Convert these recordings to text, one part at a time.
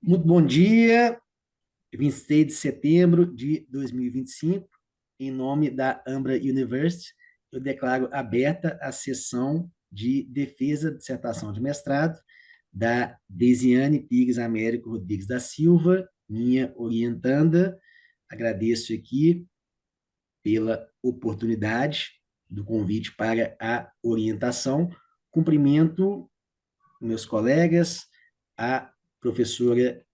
Muito bom dia, 26 de setembro de 2025. Em nome da Ambra University, eu declaro aberta a sessão de defesa de dissertação de mestrado da Desiane Pires Américo Rodrigues da Silva, minha orientanda. Agradeço aqui pela oportunidade do convite para a orientação. Cumprimento meus colegas, a professora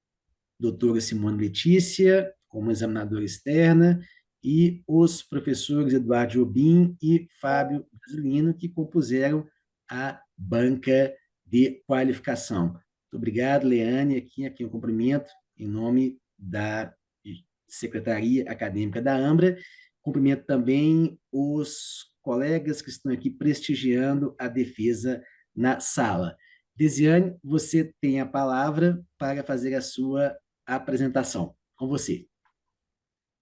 doutora Simone Letícia, como examinadora externa, e os professores Eduardo Jobim e Fábio Brasilino, que compuseram a banca de qualificação. Muito obrigado, Leane, aqui eu cumprimento em nome da Secretaria Acadêmica da Ambra. Cumprimento também os colegas que estão aqui prestigiando a defesa na sala. Desiane, você tem a palavra para fazer a sua apresentação. Com você.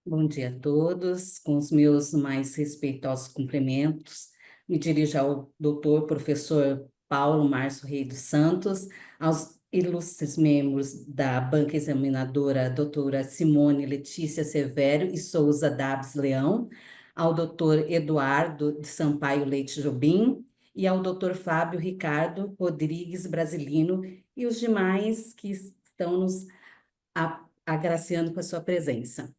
Bom dia a todos, com os meus mais respeitosos cumprimentos. Me dirijo ao doutor professor Paulo Márcio Rei dos Santos, aos ilustres membros da banca examinadora doutora Simone Letícia Severo e Souza Dabs Leão, ao doutor Eduardo de Sampaio Leite Jobim e ao doutor Fábio Ricardo Rodrigues Brasilino e os demais que estão nos agraciando com a sua presença.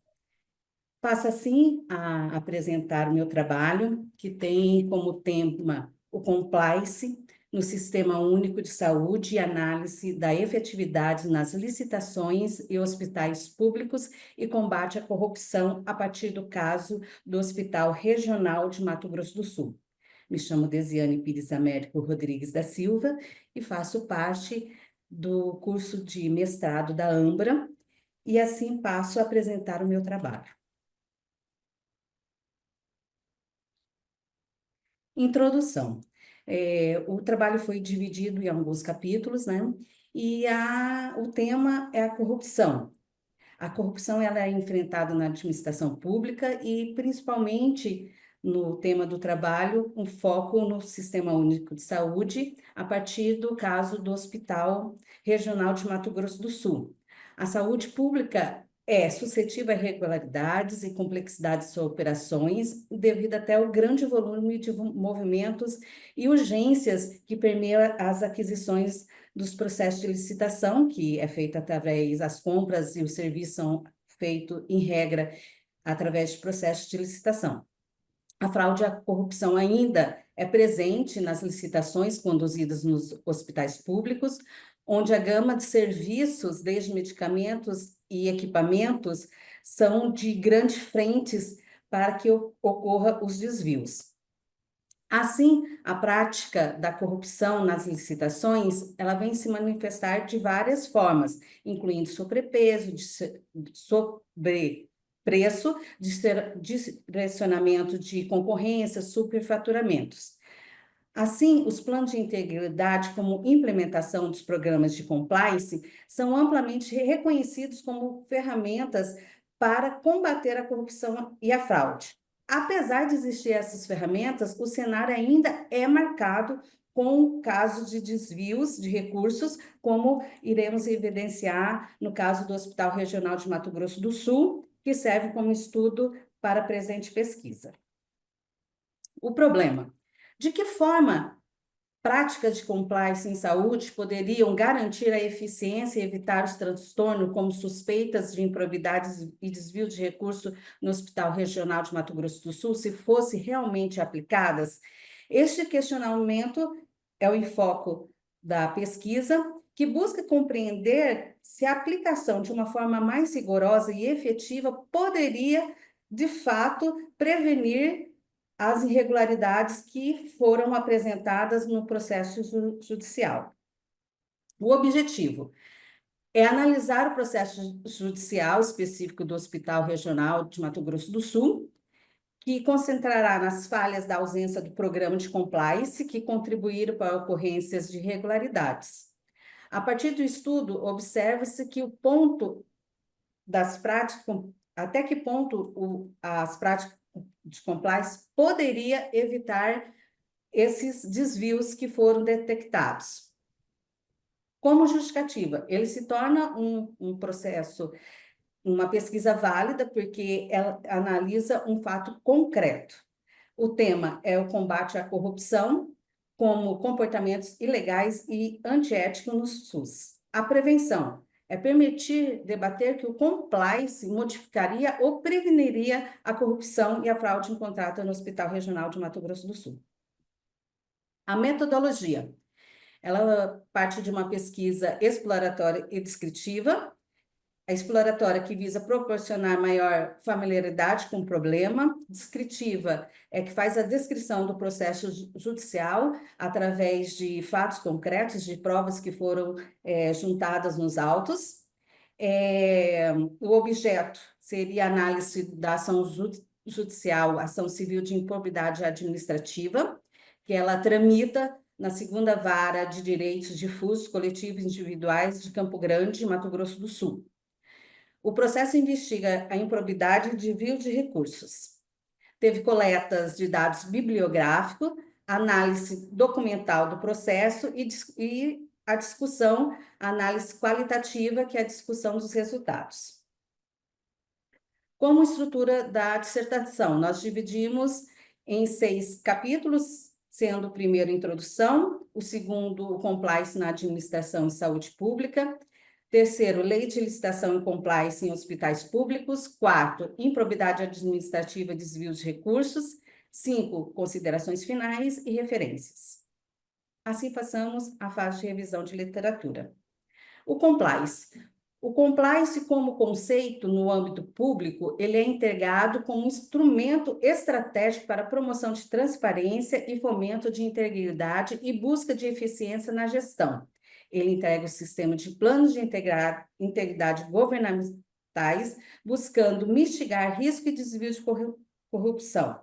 Passo assim a apresentar o meu trabalho, que tem como tema o compliance no Sistema Único de Saúde e análise da efetividade nas licitações e hospitais públicos e combate à corrupção a partir do caso do Hospital Regional de Mato Grosso do Sul. Me chamo Desiane Pires Américo Rodrigues da Silva e faço parte do curso de mestrado da Ambra e assim passo a apresentar o meu trabalho. Introdução. O trabalho foi dividido em alguns capítulos, né? E o tema é a corrupção. A corrupção ela é enfrentada na administração pública e, principalmente, no tema do trabalho, um foco no Sistema Único de Saúde, a partir do caso do Hospital Regional de Mato Grosso do Sul. A saúde pública é suscetível a irregularidades e complexidades de suas operações, devido até ao grande volume de movimentos e urgências que permeiam as aquisições dos processos de licitação, que é feita através das compras e os serviços são feitos, em regra, através de processos de licitação. A fraude e a corrupção ainda é presente nas licitações conduzidas nos hospitais públicos, onde a gama de serviços, desde medicamentos e equipamentos, são de grandes frentes para que ocorra os desvios. Assim, a prática da corrupção nas licitações, ela vem se manifestar de várias formas, incluindo sobrepeso, sobrepreço, direcionamento de concorrência, superfaturamentos. Assim, os planos de integridade, como implementação dos programas de compliance, são amplamente reconhecidos como ferramentas para combater a corrupção e a fraude. Apesar de existir essas ferramentas, o cenário ainda é marcado com casos de desvios de recursos, como iremos evidenciar no caso do Hospital Regional de Mato Grosso do Sul, que serve como estudo para a presente pesquisa. O problema: de que forma práticas de compliance em saúde poderiam garantir a eficiência e evitar os transtornos, como suspeitas de improbidades e desvio de recurso no Hospital Regional de Mato Grosso do Sul, se fossem realmente aplicadas? Este questionamento é o enfoque da pesquisa, que busca compreender se a aplicação de uma forma mais rigorosa e efetiva poderia, de fato, prevenir as irregularidades que foram apresentadas no processo judicial. O objetivo é analisar o processo judicial específico do Hospital Regional de Mato Grosso do Sul, que concentrará nas falhas da ausência do programa de compliance que contribuíram para ocorrências de irregularidades. A partir do estudo, observa-se que o ponto das práticas, até que ponto as práticas de compliance poderia evitar esses desvios que foram detectados. Como justificativa, ele se torna um processo, uma pesquisa válida, porque ela analisa um fato concreto. O tema é o combate à corrupção, como comportamentos ilegais e antiéticos no SUS. A prevenção é permitir debater que o compliance modificaria ou preveniria a corrupção e a fraude em contrato no Hospital Regional de Mato Grosso do Sul. A metodologia, ela parte de uma pesquisa exploratória e descritiva. A exploratória, que visa proporcionar maior familiaridade com o problema. Descritiva é que faz a descrição do processo judicial através de fatos concretos, de provas que foram juntadas nos autos. O objeto seria a análise da ação judicial, ação civil de improbidade administrativa, que ela tramita na segunda vara de direitos difusos, coletivos e individuais de Campo Grande, Mato Grosso do Sul. O processo investiga a improbidade e desvio de recursos. Teve coletas de dados bibliográficos, análise documental do processo e a discussão, a análise qualitativa, que é a discussão dos resultados. Como estrutura da dissertação, nós dividimos em 6 capítulos, sendo o primeiro introdução, o segundo, o compliance na administração e saúde pública, terceiro, lei de licitação e compliance em hospitais públicos. Quarto, improbidade administrativa e desvio de recursos. 5, considerações finais e referências. Assim passamos à fase de revisão de literatura. O compliance. O compliance, como conceito no âmbito público, ele é integrado como um instrumento estratégico para a promoção de transparência e fomento de integridade e busca de eficiência na gestão. Ele integra o sistema de planos de integridade governamentais, buscando mitigar risco e desvio de corrupção.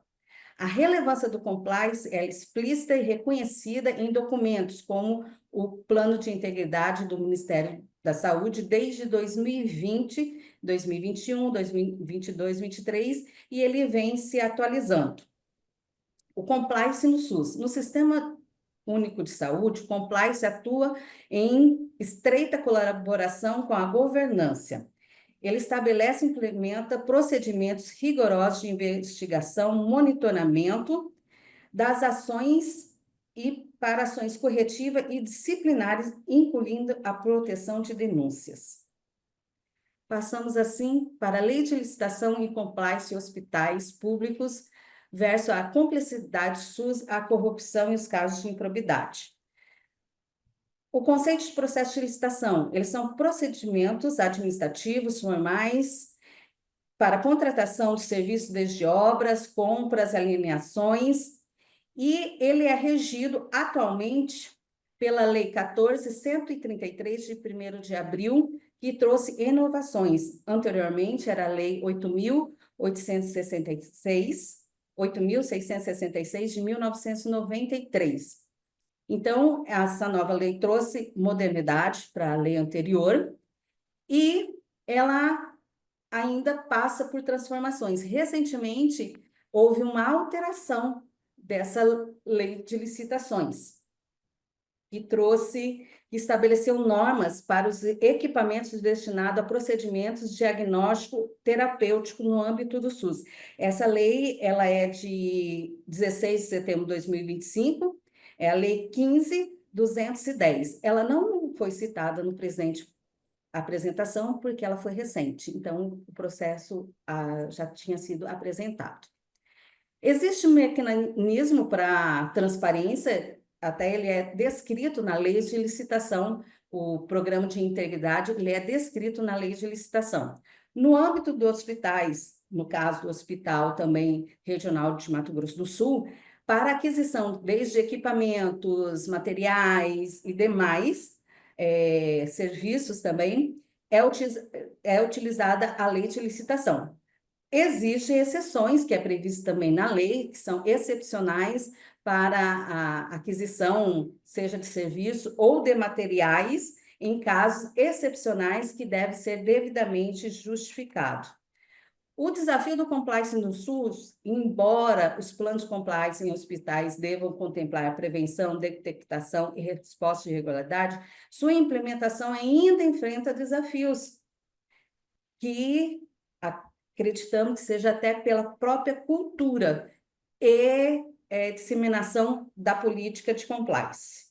A relevância do compliance é explícita e reconhecida em documentos como o Plano de Integridade do Ministério da Saúde desde 2020, 2021, 2022, 2023, e ele vem se atualizando. O compliance no SUS. No Sistema Único de Saúde, o compliance atua em estreita colaboração com a governança. Ele estabelece e implementa procedimentos rigorosos de investigação, monitoramento das ações e para ações corretivas e disciplinares, incluindo a proteção de denúncias. Passamos, assim, para a Lei de Licitação e Compliance em Hospitais Públicos versus a complexidade SUS, a corrupção e os casos de improbidade. O conceito de processo de licitação, eles são procedimentos administrativos formais para contratação de serviços desde obras, compras, alienações, e ele é regido atualmente pela Lei 14.133, de 1º de abril, que trouxe inovações. Anteriormente era a Lei 8.666, de 1993. Então, essa nova lei trouxe modernidade para a lei anterior e ela ainda passa por transformações. Recentemente, houve uma alteração dessa lei de licitações, que estabeleceu normas para os equipamentos destinados a procedimentos de diagnóstico terapêutico no âmbito do SUS. Essa lei, ela é de 16 de setembro de 2025, é a Lei 15.210. Ela não foi citada no presente apresentação, porque ela foi recente, então o processo já tinha sido apresentado. Existe um mecanismo para transparência, até ele é descrito na lei de licitação, o programa de integridade, ele é descrito na lei de licitação. No âmbito dos hospitais, no caso do Hospital também Regional de Mato Grosso do Sul, para aquisição desde equipamentos, materiais e demais serviços também, é utilizada a lei de licitação. Existem exceções, que é previsto também na lei, que são excepcionais para a aquisição, seja de serviço ou de materiais, em casos excepcionais que deve ser devidamente justificado. O desafio do compliance no SUS, embora os planos de compliance em hospitais devam contemplar a prevenção, detectação e resposta de irregularidade, sua implementação ainda enfrenta desafios que acreditamos que seja até pela própria cultura e disseminação da política de compliance.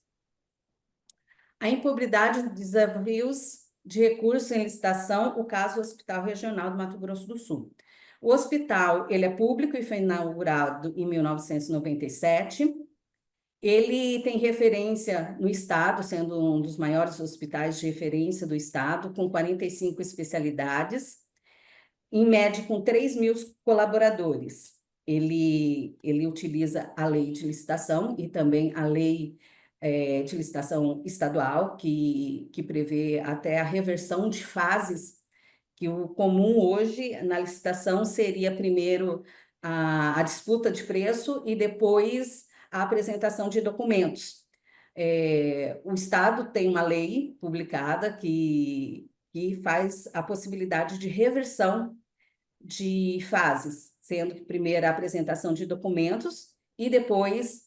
A impobridade de desafios de recursos em licitação, o caso do Hospital Regional do Mato Grosso do Sul. O hospital, ele é público e foi inaugurado em 1997. Ele tem referência no estado, sendo um dos maiores hospitais de referência do estado, com 45 especialidades, em média com 3 mil colaboradores. Ele utiliza a lei de licitação e também a lei de licitação estadual, que prevê até a reversão de fases, que o comum hoje na licitação seria primeiro a disputa de preço e depois a apresentação de documentos. O Estado tem uma lei publicada que faz a possibilidade de reversão de fases, sendo que primeiro a apresentação de documentos e depois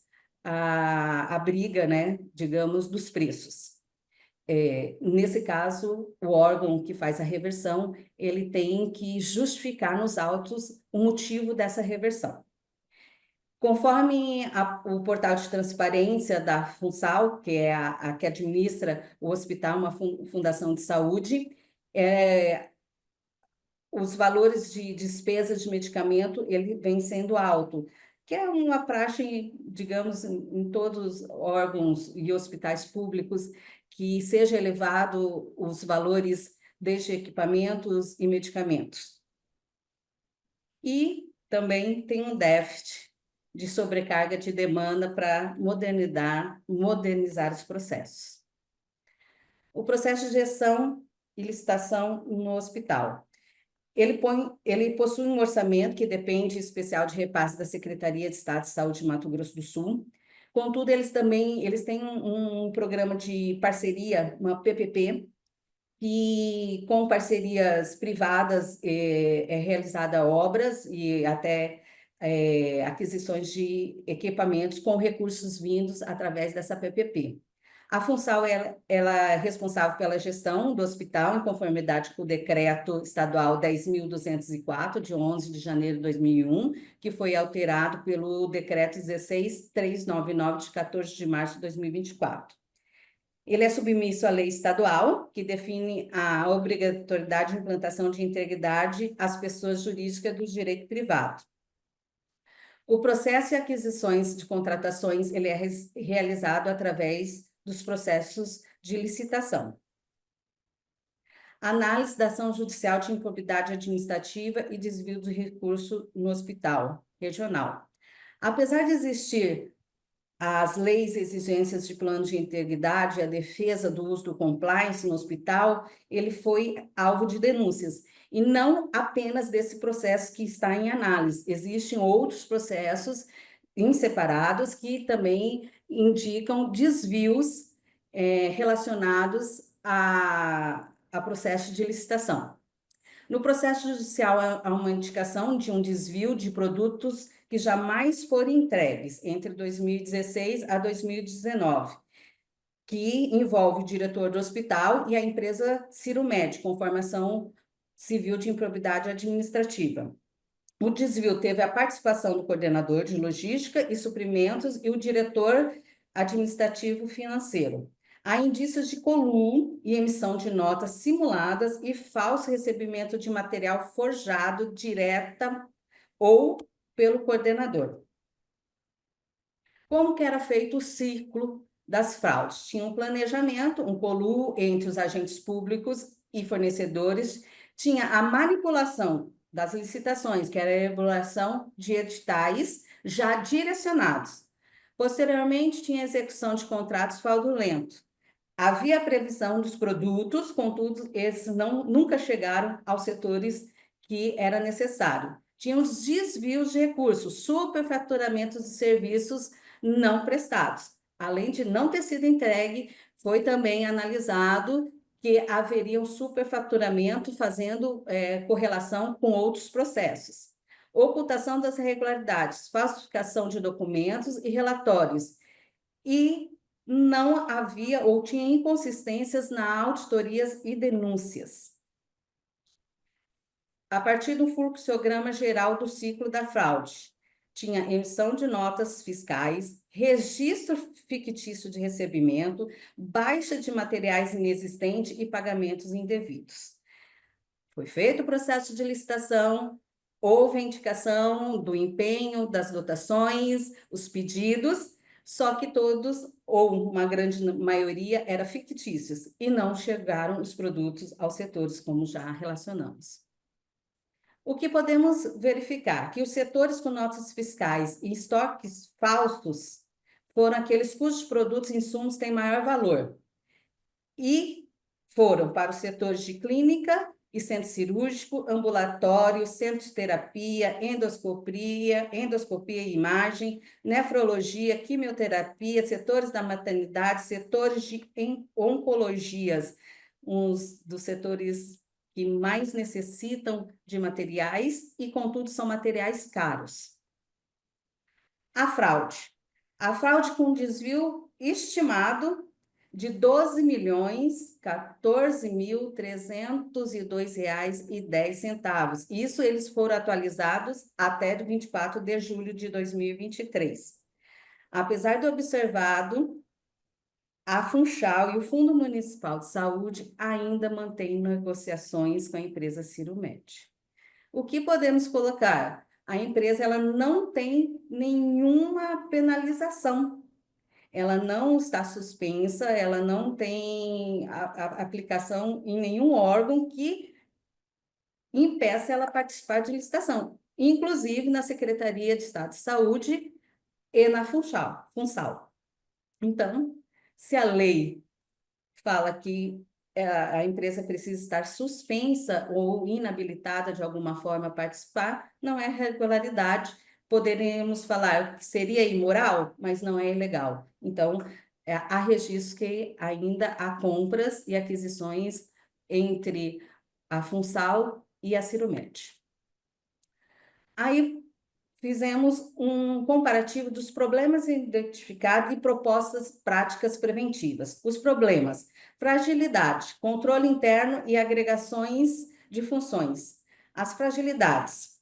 a briga, né, digamos, dos preços. Nesse caso, o órgão que faz a reversão, ele tem que justificar nos autos o motivo dessa reversão. Conforme o portal de transparência da FUNSAL, que é a que administra o hospital, uma fundação de saúde, os valores de despesa de medicamento, ele vem sendo alto, que é uma praxe, digamos, em todos os órgãos e hospitais públicos, que seja elevado os valores desde equipamentos e medicamentos. E também tem um déficit de sobrecarga de demanda para modernizar os processos. O processo de gestão e licitação no hospital. Ele possui um orçamento que depende em especial de repasse da Secretaria de Estado de Saúde de Mato Grosso do Sul. Contudo, eles têm um programa de parceria, uma PPP, que com parcerias privadas é realizada obras e até aquisições de equipamentos com recursos vindos através dessa PPP. A FUNSAL ela é responsável pela gestão do hospital, em conformidade com o decreto estadual 10.204, de 11 de janeiro de 2001, que foi alterado pelo decreto 16.399, de 14 de março de 2024. Ele é submisso à lei estadual, que define a obrigatoriedade de implantação de integridade às pessoas jurídicas do direito privado. O processo de aquisições de contratações ele é realizado através dos processos de licitação. Análise da ação judicial de improbidade administrativa e desvio do recurso no hospital regional. Apesar de existir as leis e exigências de plano de integridade e a defesa do uso do compliance no hospital, ele foi alvo de denúncias. E não apenas desse processo que está em análise. Existem outros processos separados que também indicam desvios relacionados a processo de licitação. No processo judicial, há uma indicação de um desvio de produtos que jamais foram entregues entre 2016 a 2019, que envolve o diretor do hospital e a empresa Ciromed, com formação civil de improbidade administrativa. O desvio teve a participação do coordenador de logística e suprimentos e o diretor administrativo financeiro. Há indícios de coluio e emissão de notas simuladas e falso recebimento de material forjado direta ou pelo coordenador. Como que era feito o ciclo das fraudes? Tinha um planejamento, um coluio entre os agentes públicos e fornecedores, tinha a manipulação das licitações, que era a elaboração de editais já direcionados. Posteriormente, tinha a execução de contratos fraudulentos. Havia a previsão dos produtos, contudo, esses nunca chegaram aos setores que era necessário. Tinha os desvios de recursos, superfaturamentos de serviços não prestados. Além de não ter sido entregue, foi também analisado que haveria um superfaturamento fazendo correlação com outros processos. Ocultação das irregularidades, falsificação de documentos e relatórios. E não havia ou tinha inconsistências na auditorias e denúncias. A partir do fluxograma geral do ciclo da fraude, tinha emissão de notas fiscais, registro fictício de recebimento, baixa de materiais inexistentes e pagamentos indevidos. Foi feito o processo de licitação, houve a indicação do empenho, das dotações, os pedidos, só que todos, ou uma grande maioria, eram fictícios e não chegaram os produtos aos setores, como já relacionamos. O que podemos verificar? Que os setores com notas fiscais e estoques falsos foram aqueles cujos produtos e insumos têm maior valor. E foram para os setores de clínica e centro cirúrgico, ambulatório, centro de terapia, endoscopia e imagem, nefrologia, quimioterapia, setores da maternidade, setores de oncologias, uns dos setores que mais necessitam de materiais e, contudo, são materiais caros. A fraude. A fraude com desvio estimado de R$ 12.014.302,10. Isso eles foram atualizados até 24 de julho de 2023. Apesar do observado, a Funchal e o Fundo Municipal de Saúde ainda mantêm negociações com a empresa Cirumed. O que podemos colocar? A empresa ela não tem nenhuma penalização. Ela não está suspensa, ela não tem a aplicação em nenhum órgão que impeça ela participar de licitação, inclusive na Secretaria de Estado de Saúde e na Funsal. Então, se a lei fala que a empresa precisa estar suspensa ou inabilitada de alguma forma a participar, não é regularidade. Poderíamos falar que seria imoral, mas não é ilegal. Então, há registros que ainda há compras e aquisições entre a Funsal e a Cirumed. Aí, fizemos um comparativo dos problemas identificados e propostas práticas preventivas. Os problemas: fragilidade, controle interno e agregações de funções. As fragilidades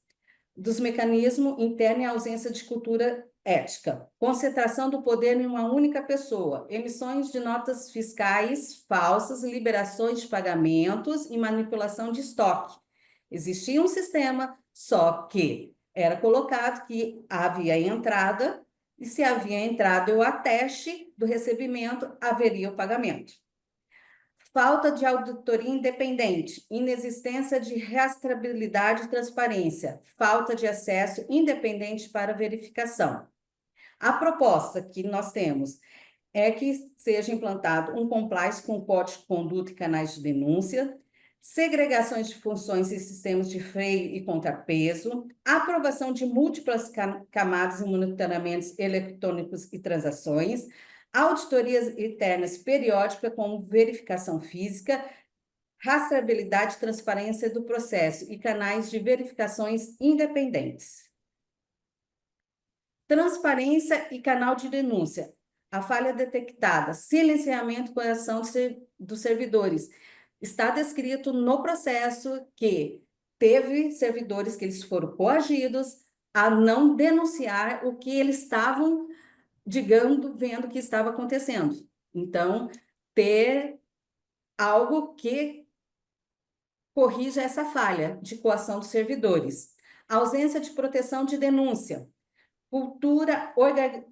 dos mecanismos internos e ausência de cultura ética. Concentração do poder em uma única pessoa. Emissões de notas fiscais falsas, liberações de pagamentos e manipulação de estoque. Existia um sistema, só que era colocado que havia entrada, e se havia entrada ou ateste do recebimento, haveria o pagamento. Falta de auditoria independente, inexistência de rastreabilidade e transparência, falta de acesso independente para verificação. A proposta que nós temos é que seja implantado um compliance com código de conduta e canais de denúncia, segregações de funções e sistemas de freio e contrapeso, aprovação de múltiplas camadas e monitoramentos eletrônicos e transações, auditorias internas periódicas com verificação física, rastreabilidade e transparência do processo e canais de verificações independentes. Transparência e canal de denúncia. A falha detectada, silenciamento com a ação dos servidores. Está descrito no processo que teve servidores que eles foram coagidos a não denunciar o que eles estavam, digamos, vendo que estava acontecendo. Então, ter algo que corrija essa falha de coação dos servidores. A ausência de proteção de denúncia. Cultura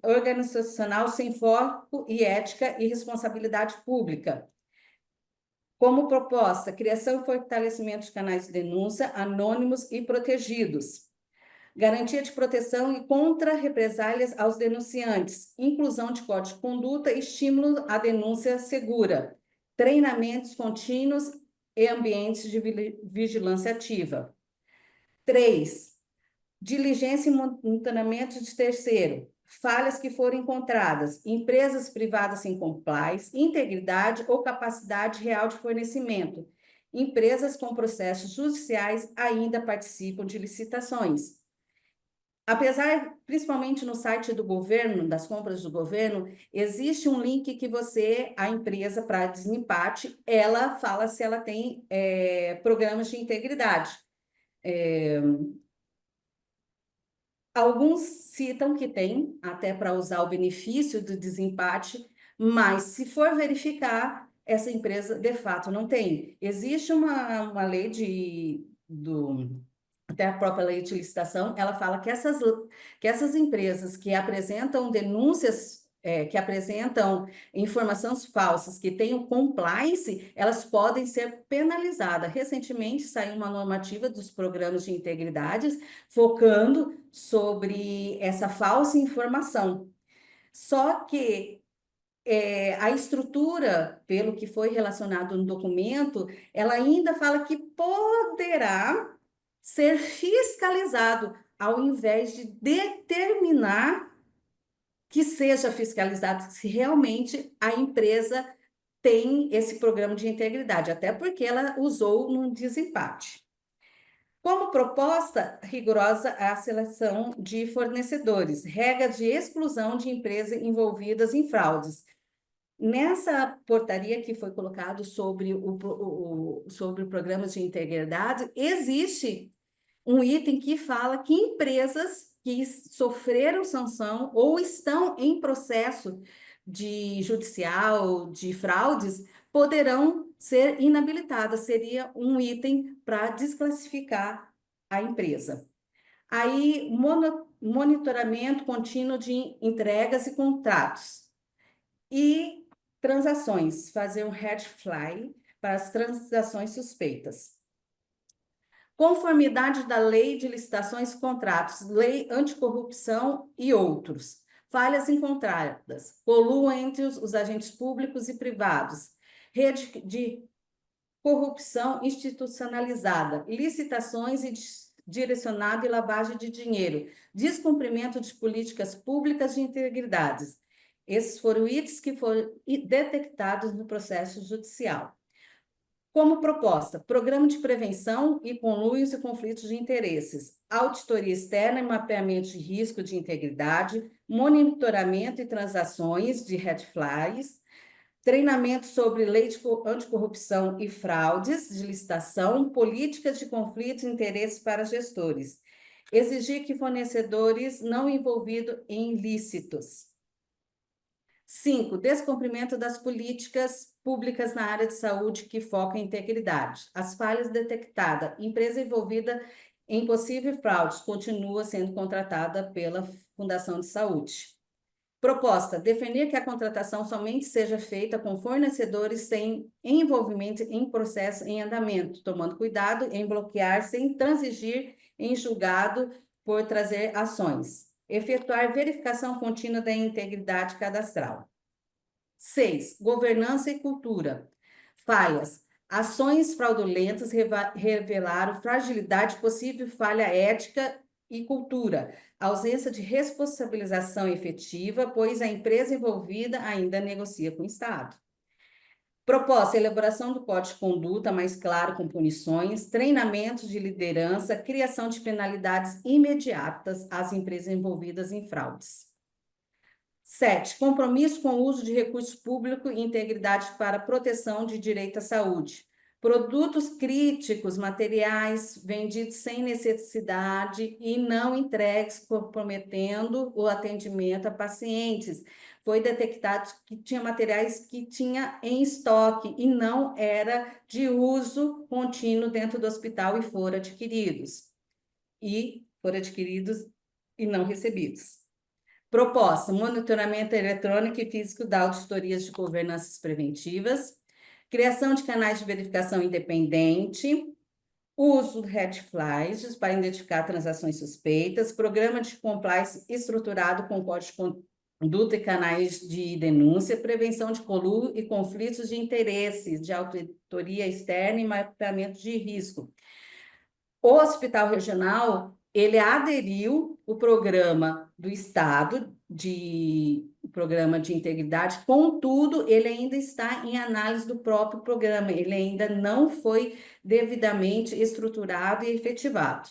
organizacional sem foco e ética e responsabilidade pública. Como proposta, criação e fortalecimento de canais de denúncia anônimos e protegidos. Garantia de proteção e contra-represálias aos denunciantes. Inclusão de código de conduta e estímulo à denúncia segura. Treinamentos contínuos e ambientes de vigilância ativa. 3. Diligência e monitoramento de terceiro. falhas que foram encontradas, empresas privadas sem compliance, integridade ou capacidade real de fornecimento. Empresas com processos judiciais ainda participam de licitações. Apesar, principalmente no site do governo, das compras do governo, existe um link que a empresa, para desempate, ela fala se ela tem programas de integridade. Alguns citam que tem, até para usar o benefício do desempate, mas se for verificar, essa empresa de fato não tem. Existe uma lei até a própria lei de licitação, ela fala que essas empresas que apresentam denúncias, que apresentam informações falsas, que tenham compliance, elas podem ser penalizadas. Recentemente saiu uma normativa dos programas de integridade focando sobre essa falsa informação. Só que a estrutura, pelo que foi relacionado no documento, ela ainda fala que poderá ser fiscalizado, ao invés de determinar que seja fiscalizado se realmente a empresa tem esse programa de integridade, até porque ela usou num desempate. Como proposta rigorosa, a seleção de fornecedores, regras de exclusão de empresas envolvidas em fraudes. Nessa portaria que foi colocado sobre sobre programas de integridade, existe um item que fala que empresas que sofreram sanção ou estão em processo de judicial, de fraudes, poderão ser inabilitadas. Seria um item para desclassificar a empresa. Aí, monitoramento contínuo de entregas e contratos. E transações, fazer um red flag para as transações suspeitas. Conformidade da lei de licitações e contratos, lei anticorrupção e outros. Falhas encontradas, coluam entre os agentes públicos e privados, rede de corrupção institucionalizada, licitações e direcionado e lavagem de dinheiro, descumprimento de políticas públicas de integridade. Esses foram itens que foram detectados no processo judicial. Como proposta, programa de prevenção e conluios e conflitos de interesses, auditoria externa e mapeamento de risco de integridade, monitoramento e transações de red flags, treinamento sobre lei de anticorrupção e fraudes de licitação, políticas de conflitos de interesses para gestores. Exigir que fornecedores não envolvidos em ilícitos. 5. Descumprimento das políticas públicas na área de saúde que focam em integridade. As falhas detectadas. Empresa envolvida em possível fraude continua sendo contratada pela Fundação de Saúde. Proposta: definir que a contratação somente seja feita com fornecedores sem envolvimento em processo em andamento, tomando cuidado em bloquear sem transigir em julgado por trazer ações. Efetuar verificação contínua da integridade cadastral. 6. Governança e cultura. Falhas. Ações fraudulentas revelaram fragilidade, possível falha ética e cultura. Ausência de responsabilização efetiva, pois a empresa envolvida ainda negocia com o Estado. Proposta: elaboração do código de conduta mais claro com punições, treinamentos de liderança, criação de penalidades imediatas às empresas envolvidas em fraudes. 7. Compromisso com o uso de recursos públicos e integridade para proteção de direito à saúde. Produtos críticos, materiais vendidos sem necessidade e não entregues, comprometendo o atendimento a pacientes. Foi detectado que tinha materiais que tinha em estoque e não era de uso contínuo dentro do hospital e foram adquiridos e não recebidos. Proposta: monitoramento eletrônico e físico da auditorias de governanças preventivas, criação de canais de verificação independente, uso de red flags para identificar transações suspeitas, programa de compliance estruturado com código de conduta e canais de denúncia, prevenção de conluio e conflitos de interesses, de auditoria externa e mapeamento de risco. O Hospital Regional, ele aderiu o programa do Estado programa de integridade, contudo, ele ainda está em análise do próprio programa, ele ainda não foi devidamente estruturado e efetivado.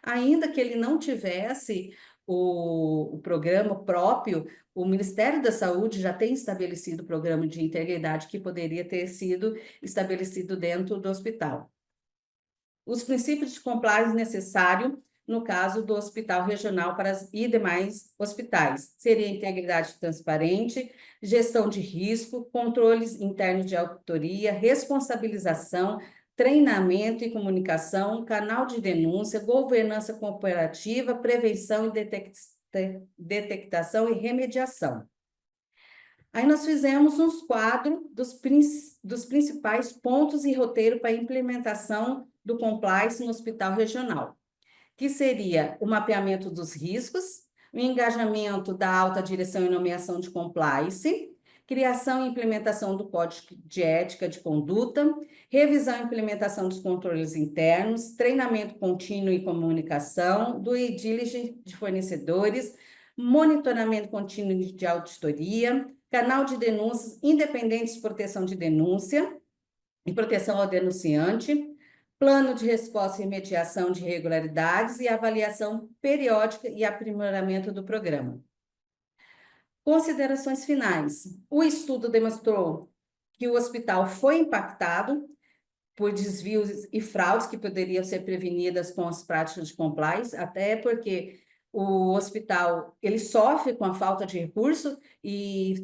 Ainda que ele não tivesse o programa próprio, o Ministério da Saúde já tem estabelecido o programa de integridade que poderia ter sido estabelecido dentro do hospital. Os princípios de compliance necessários no caso do hospital regional e demais hospitais. Seria integridade transparente, gestão de risco, controles internos de auditoria, responsabilização, treinamento e comunicação, canal de denúncia, governança cooperativa, prevenção e detectação e remediação. Aí nós fizemos uns quadros dos principais pontos e roteiro para a implementação do compliance no hospital regional, que seria o mapeamento dos riscos, o engajamento da alta direção e nomeação de compliance, criação e implementação do código de ética de conduta, revisão e implementação dos controles internos, treinamento contínuo e comunicação, do due diligence de fornecedores, monitoramento contínuo de auditoria, canal de denúncias independentes de proteção de denúncia e proteção ao denunciante, plano de resposta e mediação de irregularidades e avaliação periódica e aprimoramento do programa. Considerações finais. O estudo demonstrou que o hospital foi impactado por desvios e fraudes que poderiam ser prevenidas com as práticas de compliance, até porque o hospital ele sofre com a falta de recurso e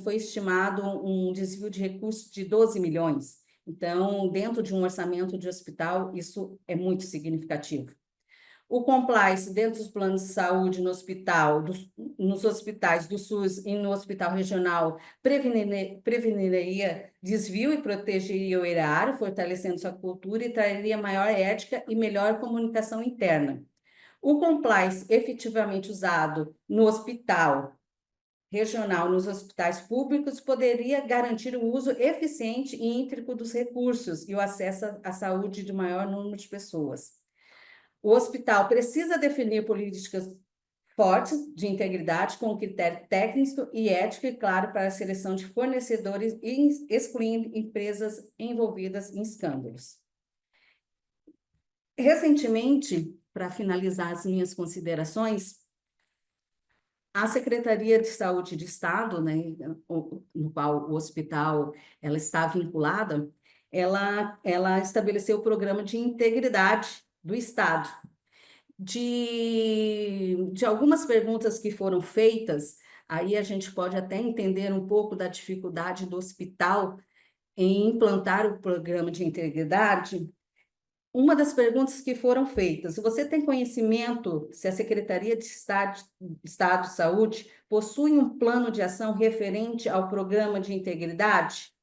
foi estimado um desvio de recursos de 12 milhões. Então, dentro de um orçamento de hospital, isso é muito significativo. O compliance dentro dos planos de saúde no hospital, nos hospitais do SUS e no hospital regional preveniria desvio e protegeria o erário, fortalecendo sua cultura e traria maior ética e melhor comunicação interna. O compliance efetivamente usado no hospital regional, nos hospitais públicos, poderia garantir o uso eficiente e íntegro dos recursos e o acesso à saúde de maior número de pessoas. O hospital precisa definir políticas fortes de integridade com critério técnico e ético e claro para a seleção de fornecedores e excluindo empresas envolvidas em escândalos. Recentemente, para finalizar as minhas considerações, a Secretaria de Saúde do Estado, né, no qual o hospital ela está vinculada, ela estabeleceu o programa de integridade do Estado. De algumas perguntas que foram feitas, aí a gente pode até entender um pouco da dificuldade do hospital em implantar o programa de integridade. Uma das perguntas que foram feitas, você tem conhecimento se a Secretaria de Estado de Saúde possui um plano de ação referente ao programa de integridade?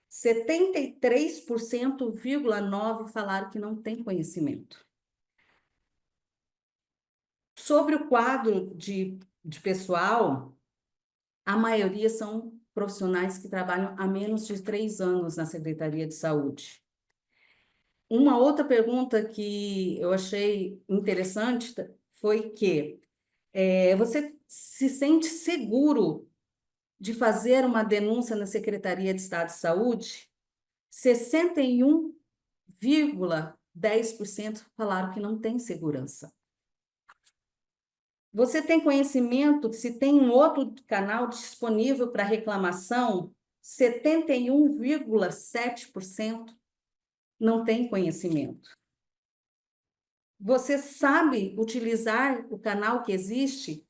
73,9% falaram que não tem conhecimento. Sobre o quadro de pessoal, a maioria são profissionais que trabalham há menos de 3 anos na Secretaria de Saúde. Uma outra pergunta que eu achei interessante foi que você se sente seguro de fazer uma denúncia na Secretaria de Estado de Saúde? 61,10% falaram que não tem segurança. Você tem conhecimento se tem um outro canal disponível para reclamação? 71,7% não tem conhecimento. Você sabe utilizar o canal que existe?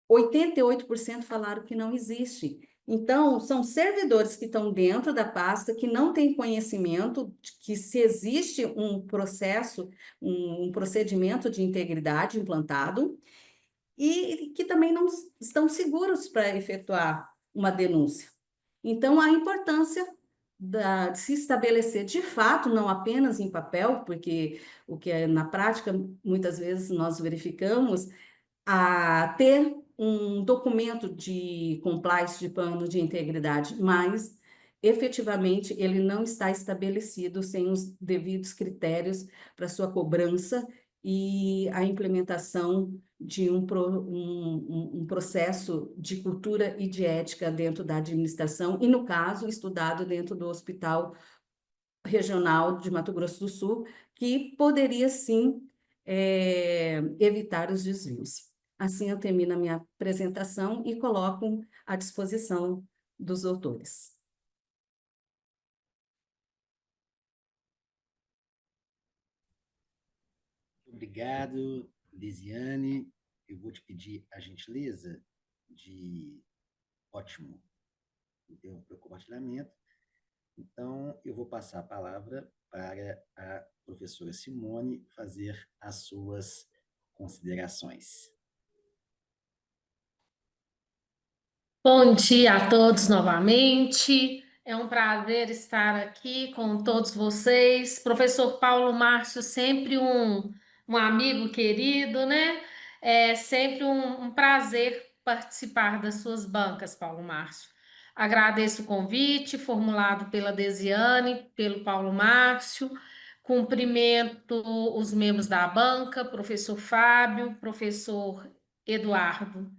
88% falaram que não existe. Então, são servidores que estão dentro da pasta, que não têm conhecimento de que se existe um processo, um procedimento de integridade implantado, e que também não estão seguros para efetuar uma denúncia. Então, a importância de se estabelecer de fato, não apenas em papel, porque o que é na prática, muitas vezes nós verificamos, a ter um documento de compliance de plano de integridade, mas efetivamente ele não está estabelecido sem os devidos critérios para sua cobrança e a implementação de um processo de cultura e de ética dentro da administração, e, no caso, estudado dentro do Hospital Regional de Mato Grosso do Sul, que poderia, sim, evitar os desvios. Assim, eu termino a minha apresentação e coloco à disposição dos doutores. Obrigado, Lisiane. Eu vou te pedir a gentileza de ótimo o compartilhamento. Então, eu vou passar a palavra para a professora Simone fazer as suas considerações. Bom dia a todos novamente. É um prazer estar aqui com todos vocês. Professor Paulo Márcio, sempre um amigo querido, né? É sempre um prazer participar das suas bancas, Paulo Márcio. Agradeço o convite formulado pela Desiane, pelo Paulo Márcio. Cumprimento os membros da banca, professor Fábio, professor Eduardo.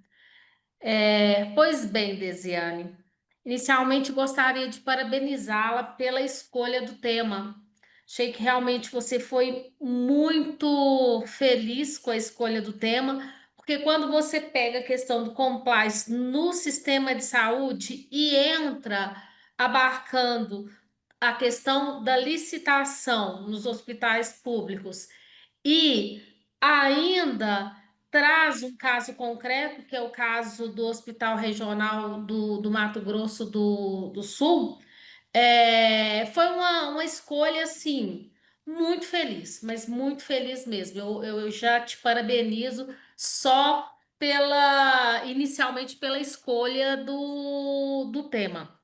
Pois bem, Desiane, inicialmente gostaria de parabenizá-la pela escolha do tema. Achei que realmente você foi muito feliz com a escolha do tema, porque quando você pega a questão do compliance no sistema de saúde e entra abarcando a questão da licitação nos hospitais públicos e ainda traz um caso concreto, que é o caso do Hospital Regional do Mato Grosso do Sul. Foi uma escolha, assim, muito feliz, mas muito feliz mesmo. Eu já te parabenizo só inicialmente pela escolha do tema.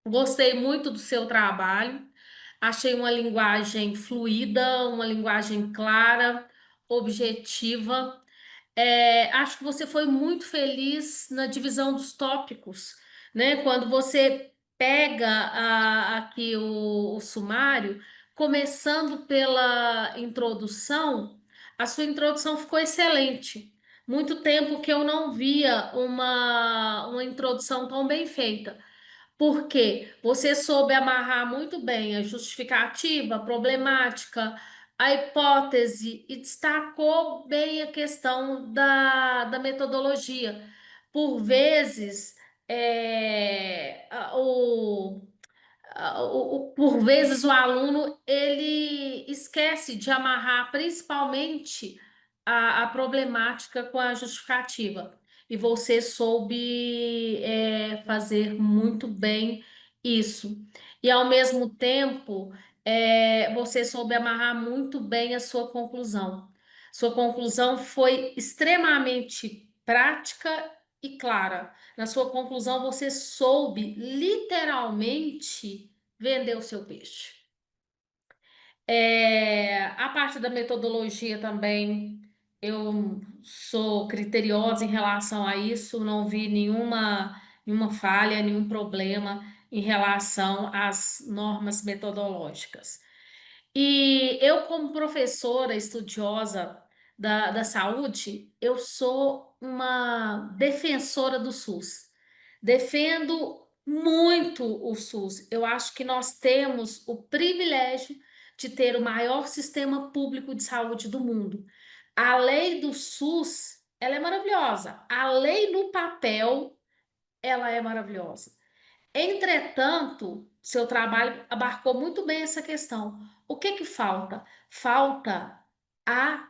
Gostei muito do seu trabalho. Achei uma linguagem fluida, uma linguagem clara, objetiva. Acho que você foi muito feliz na divisão dos tópicos, né? Quando você pega aqui o sumário, começando pela introdução, a sua introdução ficou excelente. Muito tempo que eu não via uma introdução tão bem feita. Porque você soube amarrar muito bem a justificativa, a problemática, a hipótese e destacou bem a questão da metodologia. Por vezes, é, a- o, por vezes o aluno ele esquece de amarrar principalmente a problemática com a justificativa. E você soube fazer muito bem isso. E ao mesmo tempo, você soube amarrar muito bem a sua conclusão. Sua conclusão foi extremamente prática e clara. Na sua conclusão, você soube literalmente vender o seu peixe. A parte da metodologia também, eu sou criteriosa em relação a isso, não vi nenhuma falha, nenhum problema em relação às normas metodológicas. E eu, como professora estudiosa da saúde, eu sou uma defensora do SUS. Defendo muito o SUS. Eu acho que nós temos o privilégio de ter o maior sistema público de saúde do mundo. A lei do SUS, ela é maravilhosa. A lei no papel, ela é maravilhosa. Entretanto, seu trabalho abarcou muito bem essa questão. O que que falta? Falta a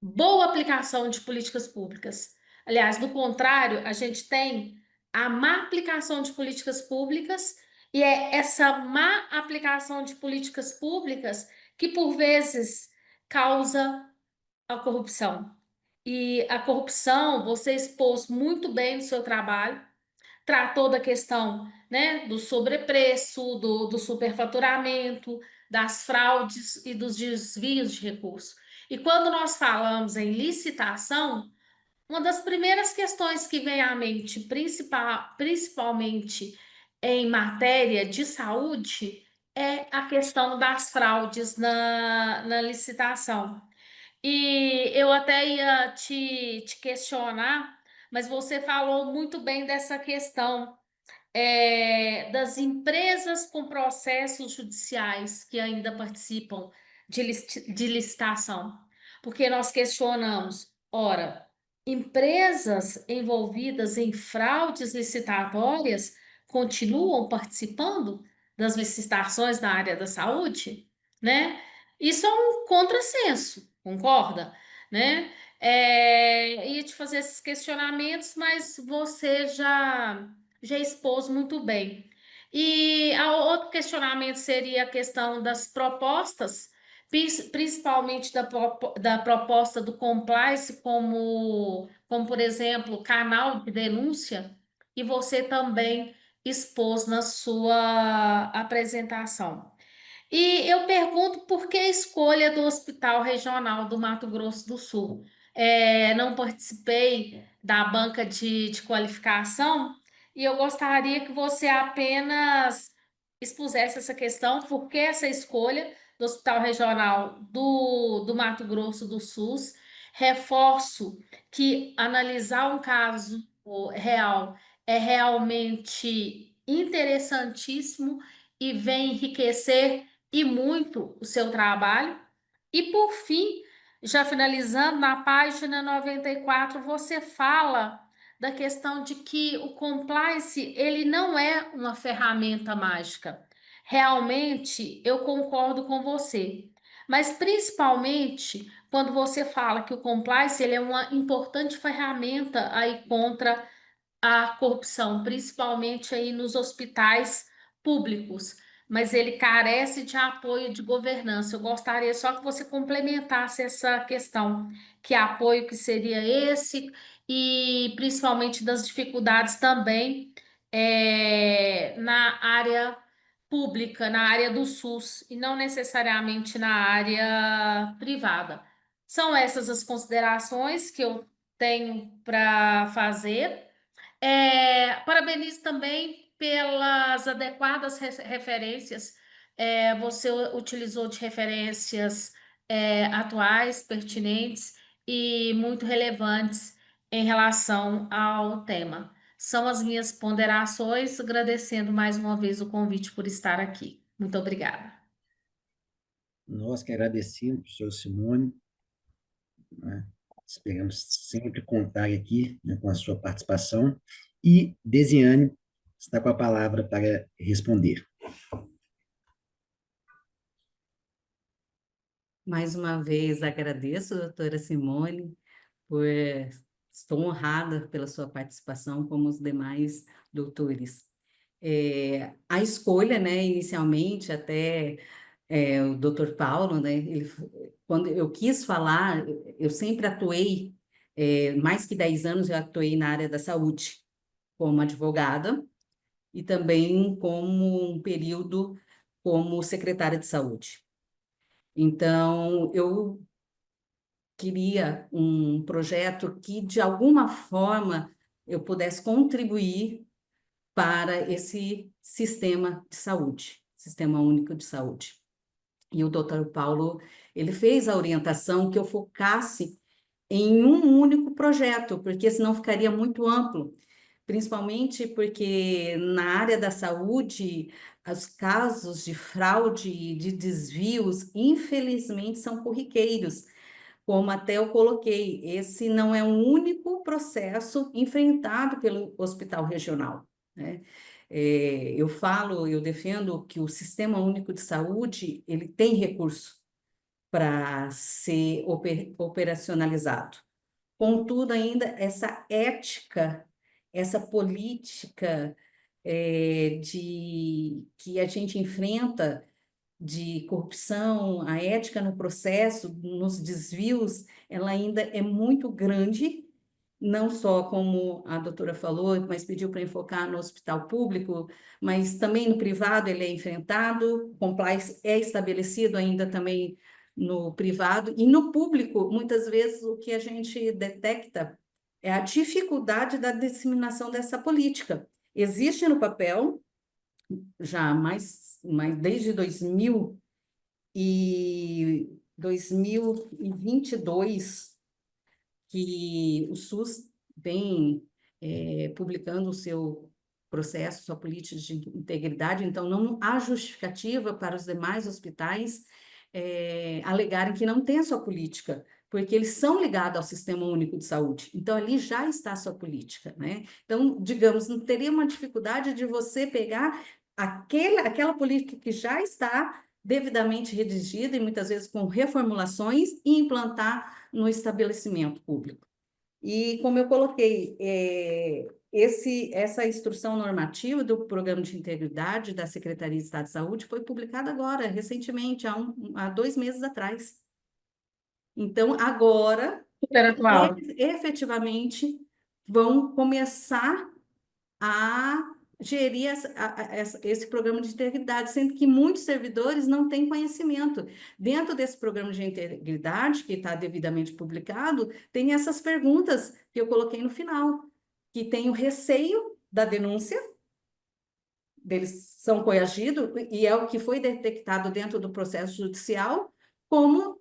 boa aplicação de políticas públicas. Aliás, do contrário, a gente tem a má aplicação de políticas públicas, e é essa má aplicação de políticas públicas que, por vezes, causa a corrupção. E a corrupção, você expôs muito bem no seu trabalho, tratou da questão, né, do sobrepreço, do superfaturamento, das fraudes e dos desvios de recursos. E quando nós falamos em licitação, uma das primeiras questões que vem à mente, principalmente em matéria de saúde, é a questão das fraudes na licitação. E eu até ia te questionar, mas você falou muito bem dessa questão das empresas com processos judiciais que ainda participam de licitação. Porque nós questionamos, ora, empresas envolvidas em fraudes licitatórias continuam participando das licitações na área da saúde, né? Isso é um contrassenso, concorda? Né? Ia te fazer esses questionamentos, mas você já expôs muito bem. E outro questionamento seria a questão das propostas, principalmente da proposta do compliance, como, por exemplo, canal de denúncia, e você também expôs na sua apresentação. E eu pergunto por que a escolha do Hospital Regional do Mato Grosso do Sul? Não participei da banca de qualificação e eu gostaria que você apenas expusesse essa questão, por que essa escolha do Hospital Regional do Mato Grosso do Sul. Reforço que analisar um caso real é realmente interessantíssimo e vem enriquecer e muito o seu trabalho. E por fim, já finalizando, na página 94, você fala da questão de que o compliance, ele não é uma ferramenta mágica. Realmente, eu concordo com você. Mas principalmente quando você fala que o compliance ele é uma importante ferramenta aí contra a corrupção, principalmente aí nos hospitais públicos, mas ele carece de apoio de governança. Eu gostaria só que você complementasse essa questão, que apoio que seria esse, e principalmente das dificuldades também na área pública, na área do SUS, e não necessariamente na área privada. São essas as considerações que eu tenho para fazer. Parabenizo também pelas adequadas referências. Você utilizou de referências atuais, pertinentes e muito relevantes em relação ao tema. São as minhas ponderações, agradecendo mais uma vez o convite por estar aqui. Muito obrigada. Nós que agradecemos, professor Simone, né? Esperamos sempre contar aqui, né, com a sua participação. E Desiane está com a palavra para responder. Mais uma vez agradeço, doutora Simone, por estou honrada pela sua participação, como os demais doutores. A escolha, né, inicialmente, até o doutor Paulo, né, quando eu quis falar, eu sempre atuei, mais que 10 anos eu atuei na área da saúde, como advogada e também como um período como secretária de saúde. Então, eu queria um projeto que, de alguma forma, eu pudesse contribuir para esse sistema de saúde, Sistema Único de Saúde. E o doutor Paulo, ele fez a orientação que eu focasse em um único projeto, porque senão ficaria muito amplo, principalmente porque na área da saúde, os casos de fraude e de desvios, infelizmente, são corriqueiros. Como até eu coloquei, esse não é um único processo enfrentado pelo hospital regional, né? Eu defendo que o Sistema Único de Saúde, ele tem recurso para ser operacionalizado. Contudo, ainda essa ética, essa política que a gente enfrenta de corrupção, a ética no processo, nos desvios, ela ainda é muito grande, não só como a doutora falou, mas pediu para enfocar no hospital público, mas também no privado ele é enfrentado, compliance é estabelecido ainda também no privado, e no público, muitas vezes, o que a gente detecta é a dificuldade da disseminação dessa política. Existe no papel, já mais desde 2000, 2022 que o SUS vem publicando o seu processo, sua política de integridade, então não há justificativa para os demais hospitais alegarem que não tem a sua política, porque eles são ligados ao Sistema Único de Saúde. Então, ali já está a sua política, né? Então, digamos, não teria uma dificuldade de você pegar aquela política que já está devidamente redigida e muitas vezes com reformulações e implantar no estabelecimento público. E como eu coloquei, essa instrução normativa do Programa de Integridade da Secretaria de Estado de Saúde foi publicada agora, recentemente, há 2 meses atrás. Então, agora, Super atual. eles efetivamente vão começar a gerir esse programa de integridade, sendo que muitos servidores não têm conhecimento. Dentro desse programa de integridade, que está devidamente publicado, tem essas perguntas que eu coloquei no final, que tem o receio da denúncia, deles são coagidos, e é o que foi detectado dentro do processo judicial, como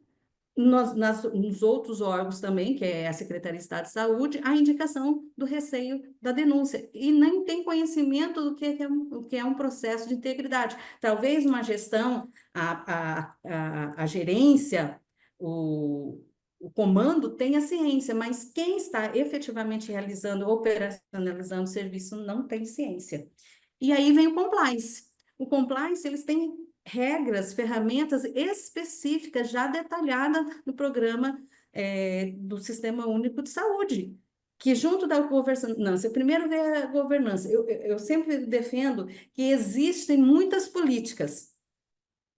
nos outros órgãos também, que é a Secretaria de Estado de Saúde, a indicação do receio da denúncia. E nem tem conhecimento do que é um processo de integridade. Talvez uma gestão, a gerência, o comando tenha ciência, mas quem está efetivamente realizando, operacionalizando o serviço não tem ciência. E aí vem o compliance. O compliance, eles têm regras, ferramentas específicas já detalhadas no programa do Sistema Único de Saúde, que junto da governança, primeiro vem a governança. Eu sempre defendo que existem muitas políticas,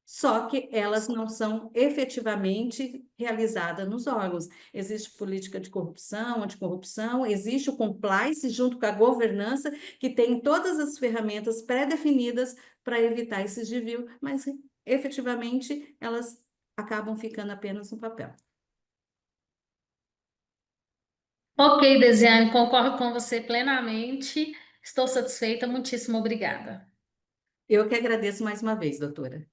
só que elas não são efetivamente realizadas nos órgãos. Existe política de corrupção, anticorrupção, existe o compliance junto com a governança, que tem todas as ferramentas pré-definidas para evitar esse desvio, mas efetivamente elas acabam ficando apenas no papel. Ok, Desiane, concordo com você plenamente. Estou satisfeita. Muitíssimo obrigada. Eu que agradeço mais uma vez, doutora.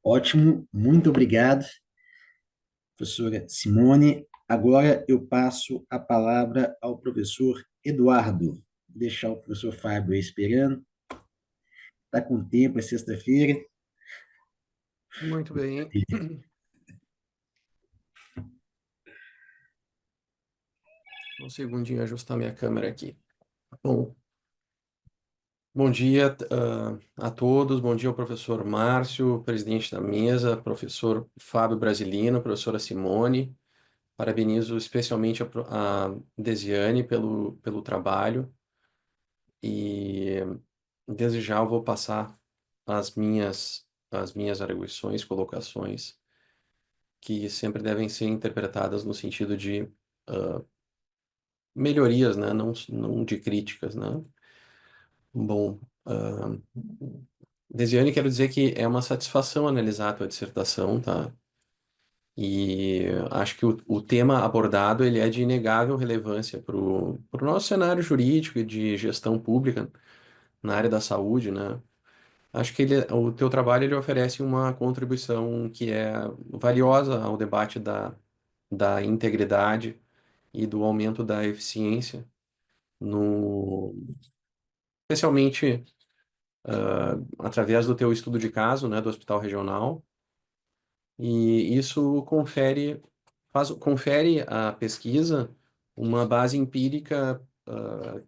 Ótimo, muito obrigado, professora Simone. Agora eu passo a palavra ao professor Eduardo. Vou deixar o professor Fábio aí esperando. Está com tempo, é sexta-feira. Muito bem. Um segundinho, ajustar minha câmera aqui. Bom dia a todos, bom dia ao professor Márcio, presidente da mesa, professor Fábio Brasilino, professora Simone. Parabenizo especialmente a Desiane pelo trabalho e desde já eu vou passar as minhas arguições, colocações, que sempre devem ser interpretadas no sentido de melhorias, né? Não de críticas, né? Bom, Desiane, quero dizer que é uma satisfação analisar a tua dissertação, tá? E acho que o tema abordado ele é de inegável relevância para o nosso cenário jurídico e de gestão pública na área da saúde, né? Acho que o teu trabalho ele oferece uma contribuição que é valiosa ao debate da integridade e do aumento da eficiência, especialmente através do teu estudo de caso, né, do Hospital Regional, e isso confere à pesquisa uma base empírica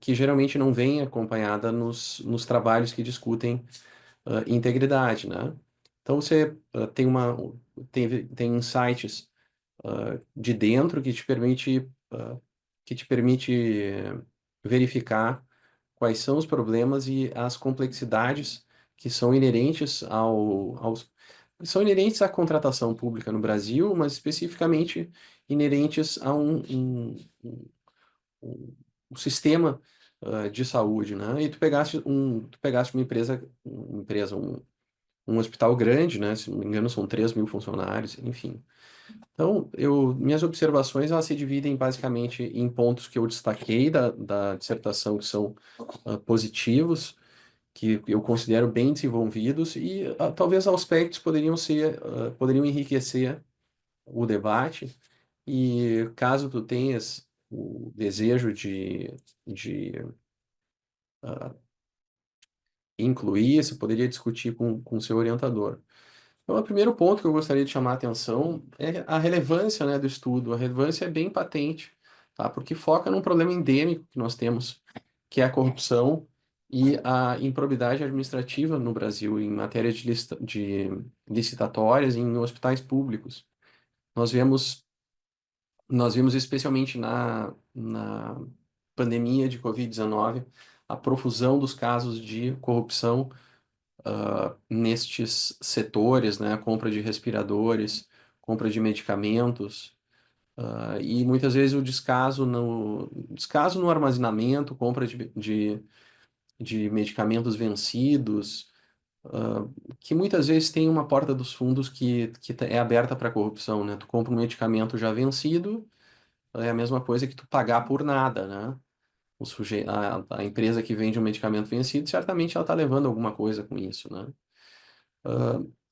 que geralmente não vem acompanhada nos trabalhos que discutem integridade, né? Então você tem insights de dentro que te permite verificar quais são os problemas e as complexidades que são inerentes são inerentes à contratação pública no Brasil, mas especificamente inerentes a um sistema de saúde, né? E tu pegaste uma um hospital grande, né? Se não me engano, são 3.000 funcionários, enfim. Então, minhas observações elas se dividem basicamente em pontos que eu destaquei da dissertação que são positivos, que eu considero bem desenvolvidos e talvez aspectos poderiam enriquecer o debate. E caso tu tenhas o desejo de incluir, você poderia discutir com seu orientador. Então, o primeiro ponto que eu gostaria de chamar a atenção é a relevância, né, do estudo. A relevância é bem patente, tá? Porque foca num problema endêmico que nós temos, que é a corrupção e a improbidade administrativa no Brasil em matéria de licitatórias em hospitais públicos. Nós vemos, nós vimos especialmente na pandemia de Covid-19 a profusão dos casos de corrupção nestes setores, né? Compra de respiradores, compra de medicamentos, e muitas vezes o descaso no armazenamento, compra de medicamentos vencidos, que muitas vezes tem uma porta dos fundos que é aberta para corrupção, né? Tu compra um medicamento já vencido, é a mesma coisa que tu pagar por nada, né? A empresa que vende um medicamento vencido, certamente ela está levando alguma coisa com isso, né?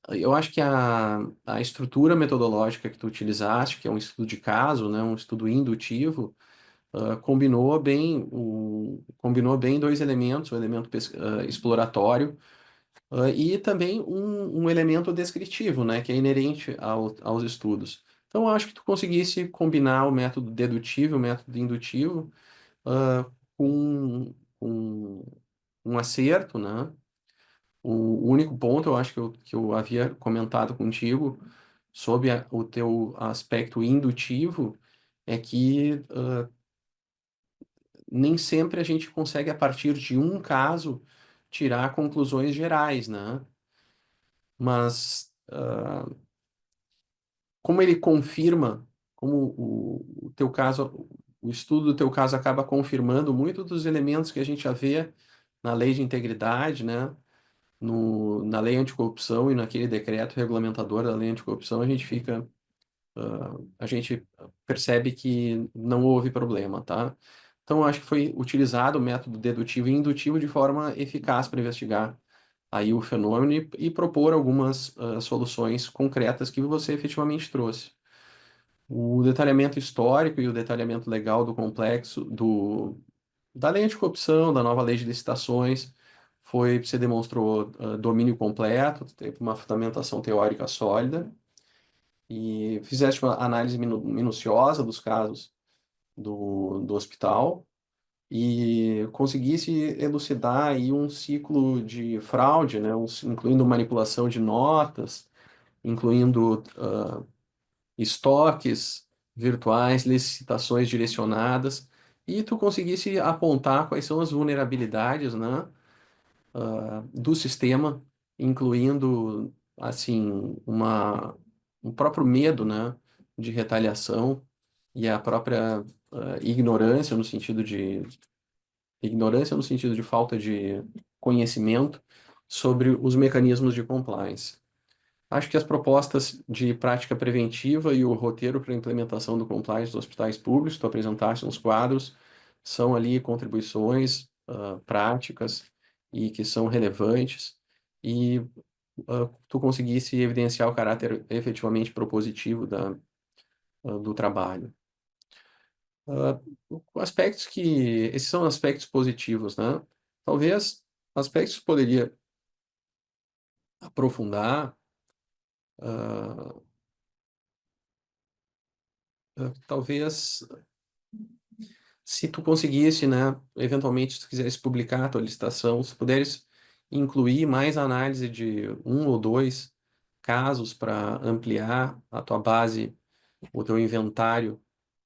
Eu acho que a estrutura metodológica que tu utilizaste, que é um estudo de caso, né, um estudo indutivo, combinou bem dois elementos, o elemento exploratório, e também um elemento descritivo, né, que é inerente aos estudos. Então, eu acho que tu conseguisse combinar o método dedutivo e o método indutivo, com um acerto, né? O único ponto, eu acho que eu havia comentado contigo sobre o teu aspecto indutivo é que nem sempre a gente consegue, a partir de um caso, tirar conclusões gerais, né? Mas como ele confirma, como o teu caso, o estudo do teu caso acaba confirmando muito dos elementos que a gente já vê na lei de integridade, né? Na lei anticorrupção e naquele decreto regulamentador da lei anticorrupção, a gente percebe que não houve problema, tá? Então, eu acho que foi utilizado o método dedutivo e indutivo de forma eficaz para investigar aí o fenômeno e propor algumas soluções concretas que você efetivamente trouxe. O detalhamento histórico e o detalhamento legal do complexo da lei anticorrupção, da nova lei de licitações, você demonstrou domínio completo, teve uma fundamentação teórica sólida e fizeste uma análise minuciosa dos casos do hospital e conseguisse elucidar aí um ciclo de fraude, né, incluindo manipulação de notas, incluindo estoques virtuais, licitações direcionadas, e tu conseguisse apontar quais são as vulnerabilidades, né, do sistema, incluindo, assim, um próprio medo, né, de retaliação e a própria ignorância no sentido de falta de conhecimento sobre os mecanismos de compliance. Acho que as propostas de prática preventiva e o roteiro para a implementação do compliance dos hospitais públicos, tu apresentaste nos quadros, são ali contribuições práticas e que são relevantes e tu conseguisse evidenciar o caráter efetivamente propositivo do trabalho. Esses são aspectos positivos, né? Talvez aspectos que poderia aprofundar, talvez se tu conseguisse, né, eventualmente, se tu quisesse publicar a tua licitação, se puderes incluir mais análise de um ou dois casos para ampliar a tua base, o teu inventário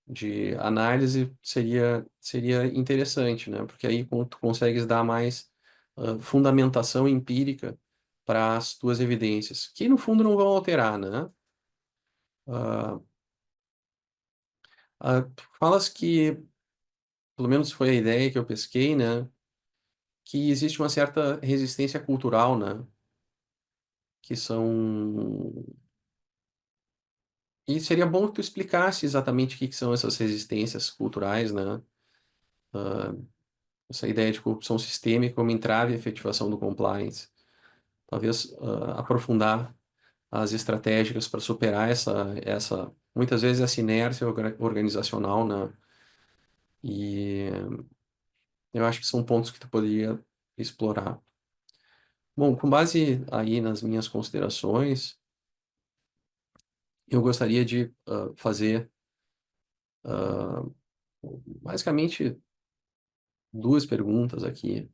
de análise, seria interessante, né? Porque aí tu consegues dar mais fundamentação empírica para as tuas evidências, que no fundo não vão alterar, né? Tu falas que, pelo menos foi a ideia que eu pesquei, né? Que existe uma certa resistência cultural, né? Que são... E seria bom que tu explicasse exatamente o que são essas resistências culturais, né? essa ideia de corrupção sistêmica como entrave à efetivação do compliance. Talvez aprofundar as estratégias para superar muitas vezes essa inércia organizacional, né? E eu acho que são pontos que tu poderia explorar. Bom, com base aí nas minhas considerações, eu gostaria de fazer basicamente duas perguntas aqui.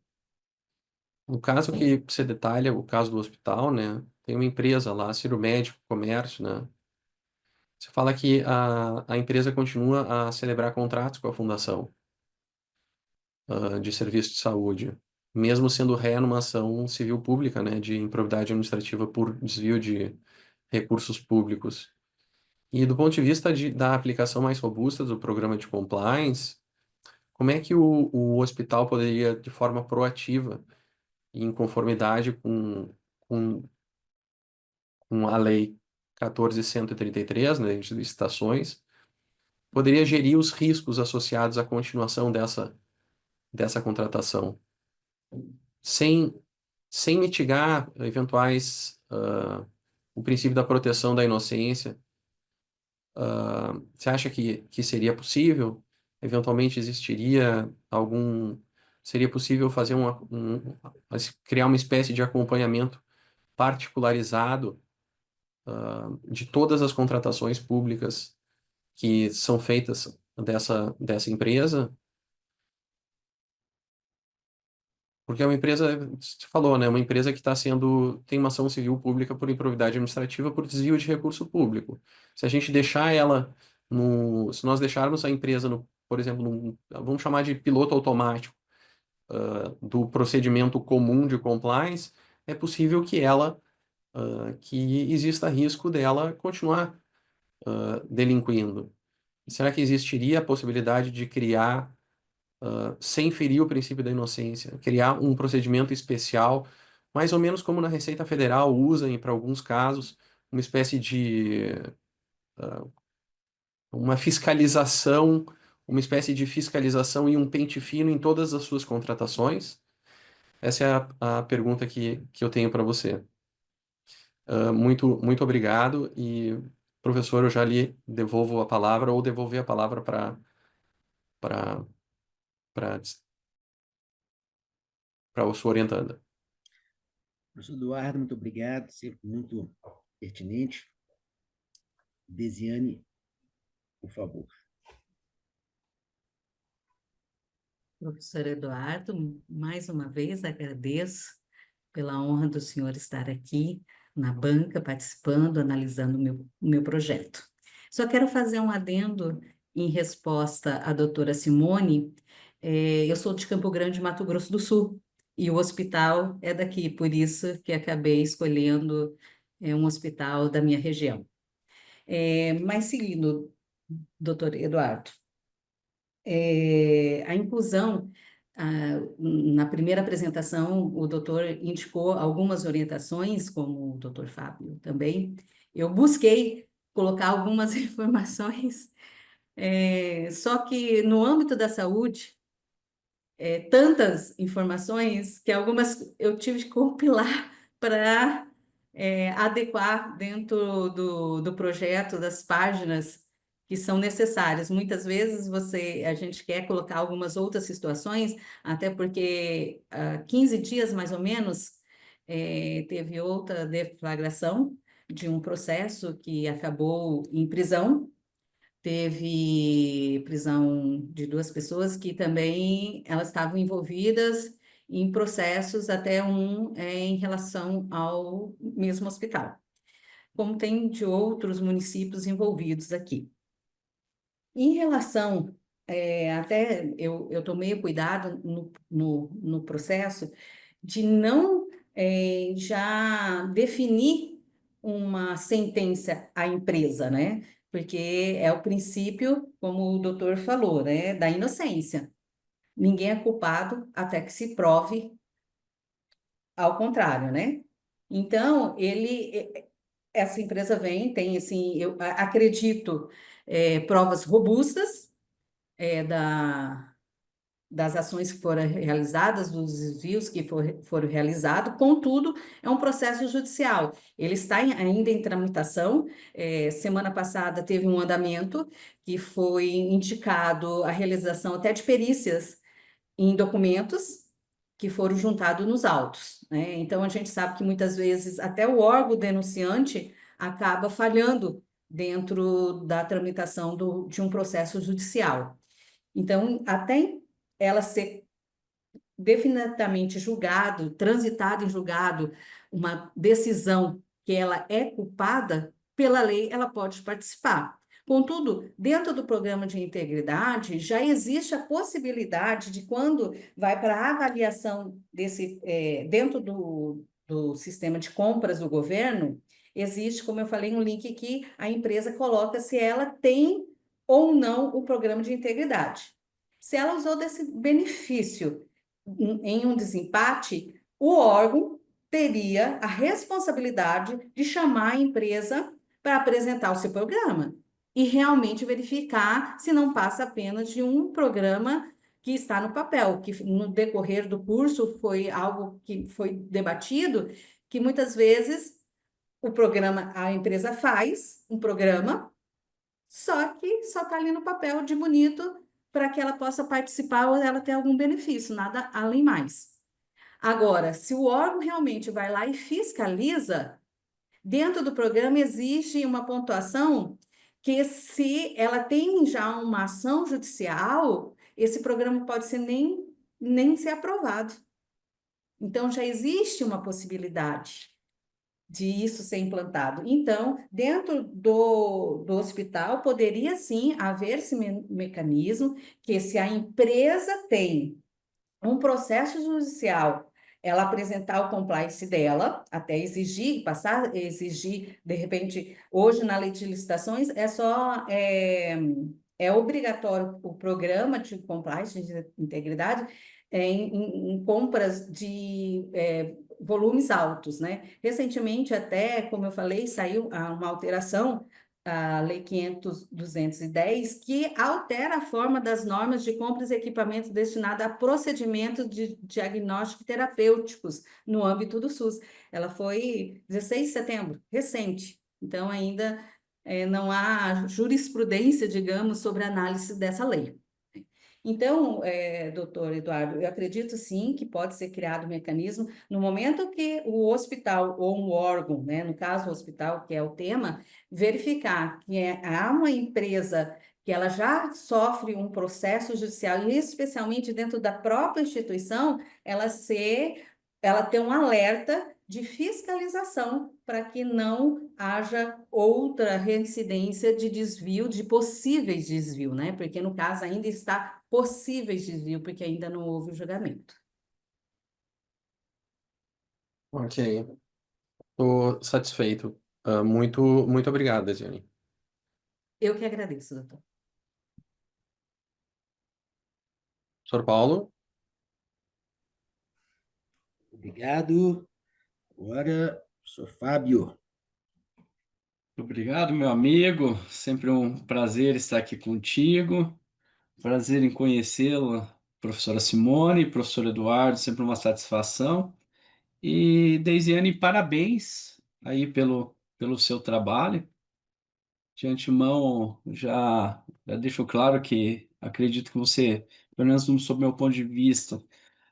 No caso que você detalha, o caso do hospital, né? Tem uma empresa lá, Ciro Médico Comércio, né? Você fala que a empresa continua a celebrar contratos com a fundação de serviço de saúde, mesmo sendo ré numa ação civil pública, né? De improbidade administrativa por desvio de recursos públicos. E do ponto de vista da aplicação mais robusta do programa de compliance, como é que o hospital poderia, de forma proativa e em conformidade com, com a Lei 14.133, né, de licitações, poderia gerir os riscos associados à continuação dessa contratação, sem, sem mitigar eventuais, o princípio da proteção da inocência. Você acha que seria possível? Eventualmente existiria seria possível fazer criar uma espécie de acompanhamento particularizado, de todas as contratações públicas que são feitas dessa empresa? Porque é uma empresa, você falou, né? Uma empresa que tem uma ação civil pública por improbidade administrativa por desvio de recurso público. Se a gente deixar ela se nós deixarmos a empresa, por exemplo, vamos chamar de piloto automático, do procedimento comum de compliance, é possível que exista risco dela continuar, delinquindo. Será que existiria a possibilidade de criar, sem ferir o princípio da inocência, criar um procedimento especial, mais ou menos como na Receita Federal usam, para alguns casos, uma espécie de uma fiscalização, uma espécie de fiscalização e um pente fino em todas as suas contratações? Essa é a pergunta que eu tenho para você. Muito, muito obrigado e, professor, eu já lhe devolvo a palavra ou devolver a palavra para a sua orientanda. Professor Eduardo, muito obrigado, sempre muito pertinente. Desiane, por favor. Professor Eduardo, mais uma vez agradeço pela honra do senhor estar aqui na banca, participando, analisando o meu projeto. Só quero fazer um adendo em resposta à doutora Simone. Eu sou de Campo Grande, Mato Grosso do Sul, e o hospital é daqui, por isso que acabei escolhendo um hospital da minha região. Mas seguindo, doutor Eduardo, a inclusão, na primeira apresentação, o doutor indicou algumas orientações, como o doutor Fábio também. Eu busquei colocar algumas informações, só que no âmbito da saúde, tantas informações que algumas eu tive que compilar para adequar dentro do projeto, das páginas que são necessárias. Muitas vezes a gente quer colocar algumas outras situações, até porque há 15 dias, mais ou menos, teve outra deflagração de um processo que acabou em prisão. Teve prisão de 2 pessoas que também elas estavam envolvidas em processos, até em relação ao mesmo hospital, como tem de outros municípios envolvidos aqui. Em relação, até eu tomei cuidado no processo de não já definir uma sentença à empresa, né? Porque é o princípio, como o doutor falou, né, da inocência. Ninguém é culpado até que se prove ao contrário, né? Então, essa empresa tem assim, eu acredito, provas robustas da das ações que foram realizadas, dos desvios que foram realizados, contudo, é um processo judicial. Ele está ainda em tramitação. Semana passada teve um andamento que foi indicado a realização até de perícias em documentos que foram juntados nos autos, né? Então, a gente sabe que muitas vezes até o órgão denunciante acaba falhando dentro da tramitação de um processo judicial. Então, até ela ser definitivamente julgado, transitado em julgado, uma decisão que ela é culpada, pela lei ela pode participar. Contudo, dentro do programa de integridade, já existe a possibilidade de quando vai para a avaliação dentro do sistema de compras do governo, existe, como eu falei, um link que a empresa coloca se ela tem ou não o programa de integridade. Se ela usou desse benefício em um desempate, o órgão teria a responsabilidade de chamar a empresa para apresentar o seu programa e realmente verificar se não passa apenas de um programa que está no papel, que no decorrer do curso foi algo que foi debatido, que muitas vezes a empresa faz um programa, só que só está ali no papel de bonito para que ela possa participar ou ela ter algum benefício, nada além mais. Agora, se o órgão realmente vai lá e fiscaliza, dentro do programa existe uma pontuação que, se ela tem já uma ação judicial, esse programa pode ser nem ser aprovado. Então, já existe uma possibilidade de isso ser implantado. Então, dentro do hospital, poderia sim haver esse mecanismo que, se a empresa tem um processo judicial, ela apresentar o compliance dela, até exigir, passar a exigir, de repente, hoje na lei de licitações, é obrigatório o programa de compliance, de integridade, em compras de volumes altos, né? Recentemente, até, como eu falei, saiu uma alteração, a Lei 500.210, que altera a forma das normas de compras e equipamentos destinados a procedimentos de diagnóstico terapêuticos no âmbito do SUS. Ela foi 16 de setembro, recente. Então, ainda não há jurisprudência, digamos, sobre a análise dessa lei. Então, doutor Eduardo, eu acredito sim que pode ser criado um mecanismo no momento que o hospital ou um órgão, né, no caso o hospital, que é o tema, verificar que há uma empresa que ela já sofre um processo judicial, e especialmente dentro da própria instituição, ela ter um alerta de fiscalização para que não haja outra reincidência de desvio, de possíveis desvio, né? Porque no caso ainda está possíveis desvio, porque ainda não houve o julgamento. Ok, estou satisfeito. Muito obrigado, Desiane. Eu que agradeço, doutor. Sr. Paulo? Obrigado. Agora, professor Fábio. Obrigado, meu amigo. Sempre um prazer estar aqui contigo. Prazer em conhecê-la, professora Simone, professor Eduardo, sempre uma satisfação. E, Deisiane, parabéns aí pelo seu trabalho. De antemão, já deixo claro que acredito que você, pelo menos sob meu ponto de vista,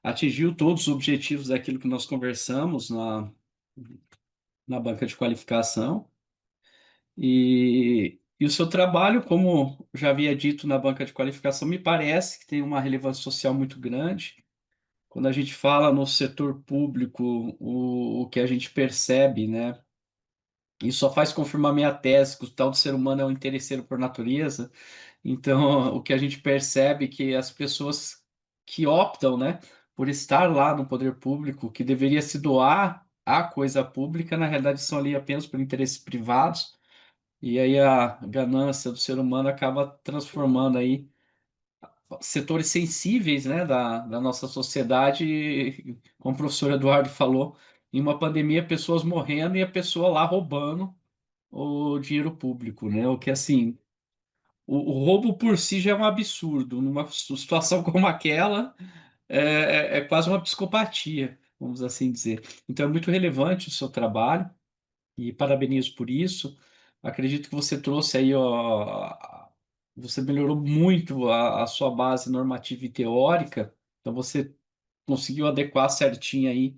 atingiu todos os objetivos daquilo que nós conversamos na banca de qualificação. E o seu trabalho, como já havia dito na banca de qualificação, me parece que tem uma relevância social muito grande. Quando a gente fala no setor público, o que a gente percebe, né? Isso só faz confirmar minha tese, que o tal do ser humano é um interesseiro por natureza. Então, o que a gente percebe é que as pessoas que optam, né, por estar lá no poder público, que deveria se doar à coisa pública, na realidade são ali apenas por interesses privados, e aí a ganância do ser humano acaba transformando aí setores sensíveis, né, da nossa sociedade, como o professor Eduardo falou, em uma pandemia, pessoas morrendo e a pessoa lá roubando o dinheiro público, né? O que, assim, o roubo por si já é um absurdo. Numa situação como aquela, é quase uma psicopatia, vamos assim dizer. Então, é muito relevante o seu trabalho e parabenizo por isso. Acredito que você trouxe aí, ó, você melhorou muito a sua base normativa e teórica, então você conseguiu adequar certinho aí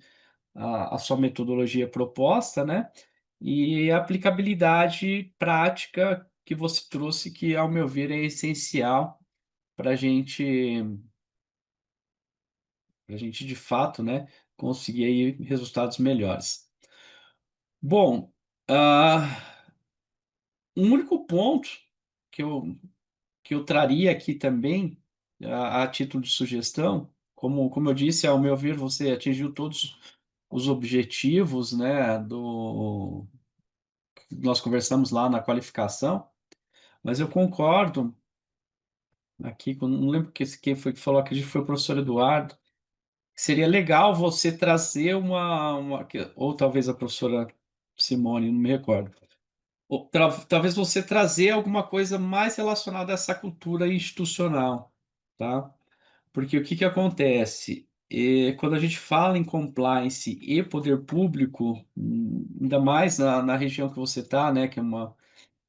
a sua metodologia proposta, né? E a aplicabilidade prática que você trouxe, que, ao meu ver, é essencial para a gente de fato, né, conseguir aí resultados melhores. Bom, um único ponto que eu traria aqui também, a título de sugestão, como eu disse, ao meu ver, você atingiu todos os objetivos, né, nós conversamos lá na qualificação, mas eu concordo aqui, não lembro quem foi que falou, acredito que foi o professor Eduardo, que seria legal você trazer ou talvez a professora Simone, não me recordo, ou talvez você trazer alguma coisa mais relacionada a essa cultura institucional, tá? Porque o que que acontece? Quando a gente fala em compliance e poder público, ainda mais na região que você está, né, que é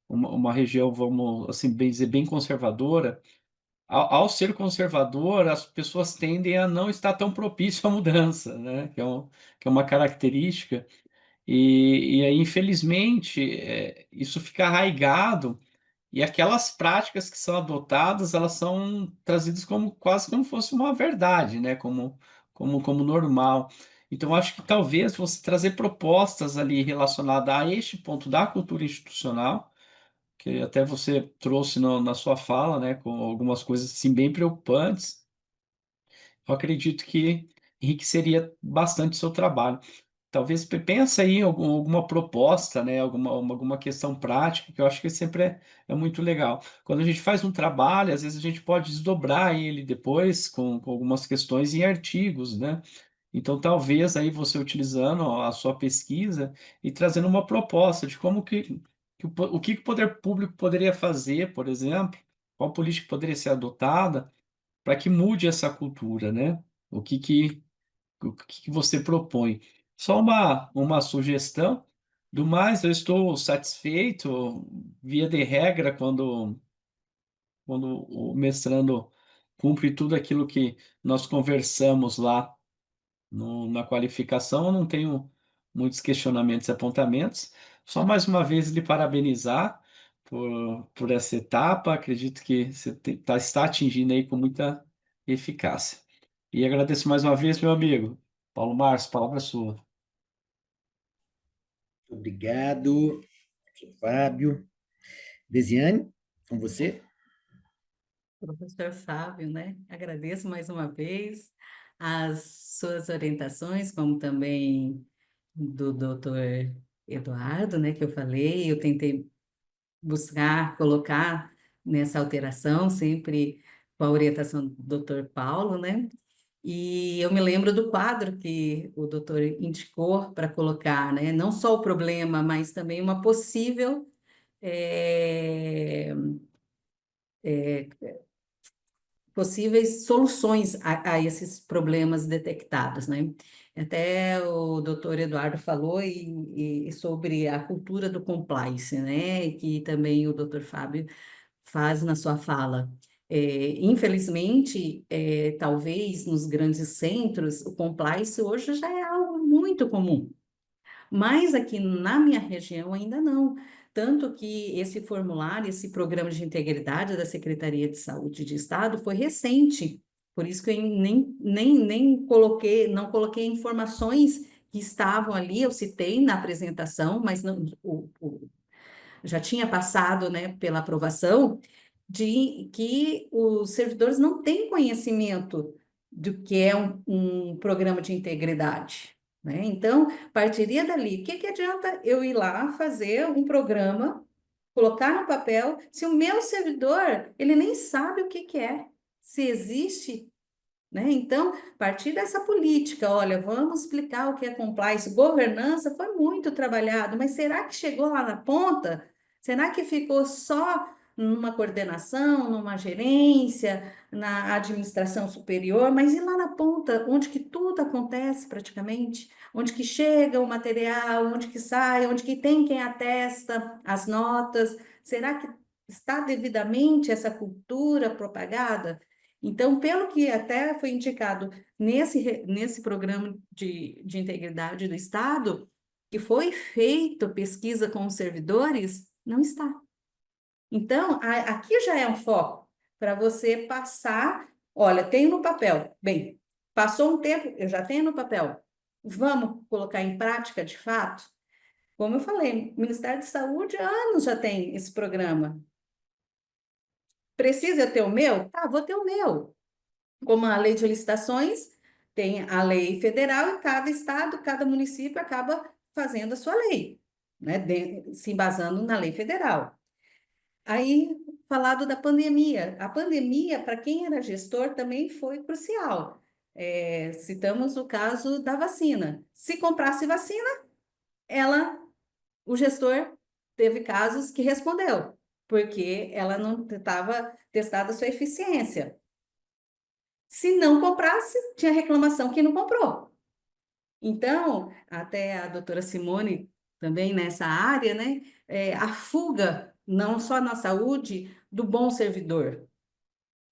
uma região, vamos assim bem dizer, bem conservadora, ao ser conservador, as pessoas tendem a não estar tão propício à mudança, né, que é uma característica, e aí, infelizmente, isso fica arraigado, e aquelas práticas que são adotadas, elas são trazidas como quase como fosse uma verdade, né? Como normal. Então, acho que talvez você trazer propostas ali relacionadas a este ponto da cultura institucional, que até você trouxe na sua fala, né? Com algumas coisas assim bem preocupantes, eu acredito que enriqueceria bastante o seu trabalho. Talvez pense aí em alguma proposta, né? Alguma questão prática, que eu acho que sempre é muito legal. Quando a gente faz um trabalho, às vezes a gente pode desdobrar ele depois com algumas questões em artigos, né? Então, talvez aí você utilizando a sua pesquisa e trazendo uma proposta de como o que o poder público poderia fazer, por exemplo, qual política poderia ser adotada para que mude essa cultura, né? O que que você propõe? Só uma sugestão. Do mais, eu estou satisfeito, via de regra, quando o mestrando cumpre tudo aquilo que nós conversamos lá na qualificação, eu não tenho muitos questionamentos e apontamentos. Só mais uma vez lhe parabenizar por essa etapa. Acredito que você está atingindo aí com muita eficácia. E agradeço mais uma vez, meu amigo. Paulo Márcio, palavra é sua. Obrigado, professor Fábio. Desiane, com você? Professor Fábio, né? Agradeço mais uma vez as suas orientações, como também do doutor Eduardo, né? Que eu falei, eu tentei buscar, colocar nessa alteração, sempre com a orientação do doutor Paulo, né? E eu me lembro do quadro que o doutor indicou para colocar, né? Não só o problema, mas também uma possível eh, possíveis soluções a esses problemas detectados, né? Até o doutor Eduardo falou e sobre a cultura do compliance, né? E que também o doutor Fábio faz na sua fala. Infelizmente, talvez nos grandes centros, o compliance hoje já é algo muito comum. Mas aqui na minha região ainda não. Tanto que esse formulário, esse programa de integridade da Secretaria de Saúde de Estado foi recente. Por isso que eu nem coloquei, não coloquei informações que estavam ali, eu citei na apresentação, mas não, já tinha passado, né, pela aprovação, de que os servidores não têm conhecimento do que é um programa de integridade, né? Então, partiria dali. O que que adianta eu ir lá fazer um programa, colocar no papel, se o meu servidor, ele nem sabe o que que é, se existe, né? Então, partir dessa política, olha, vamos explicar o que é compliance, governança foi muito trabalhado, mas será que chegou lá na ponta? Será que ficou só numa coordenação, numa gerência, na administração superior, mas e lá na ponta, onde que tudo acontece praticamente? Onde que chega o material, onde que sai, onde que tem quem atesta as notas? Será que está devidamente essa cultura propagada? Então, pelo que até foi indicado nesse programa de integridade do Estado, que foi feita pesquisa com os servidores, não está. Então, aqui já é um foco para você passar. Olha, tenho no papel. Bem, passou um tempo, eu já tenho no papel. Vamos colocar em prática de fato? Como eu falei, o Ministério da Saúde há anos já tem esse programa. Precisa ter o meu? Tá, vou ter o meu. Como a lei de licitações, tem a lei federal e cada estado, cada município acaba fazendo a sua lei, né? Se embasando na lei federal. Aí, falado da pandemia. A pandemia, para quem era gestor, também foi crucial. Citamos o caso da vacina. Se comprasse vacina, o gestor teve casos que respondeu, porque ela não estava testada a sua eficiência. Se não comprasse, tinha reclamação que não comprou. Então, até a doutora Simone, também nessa área, né, a fuga, não só na saúde, do bom servidor,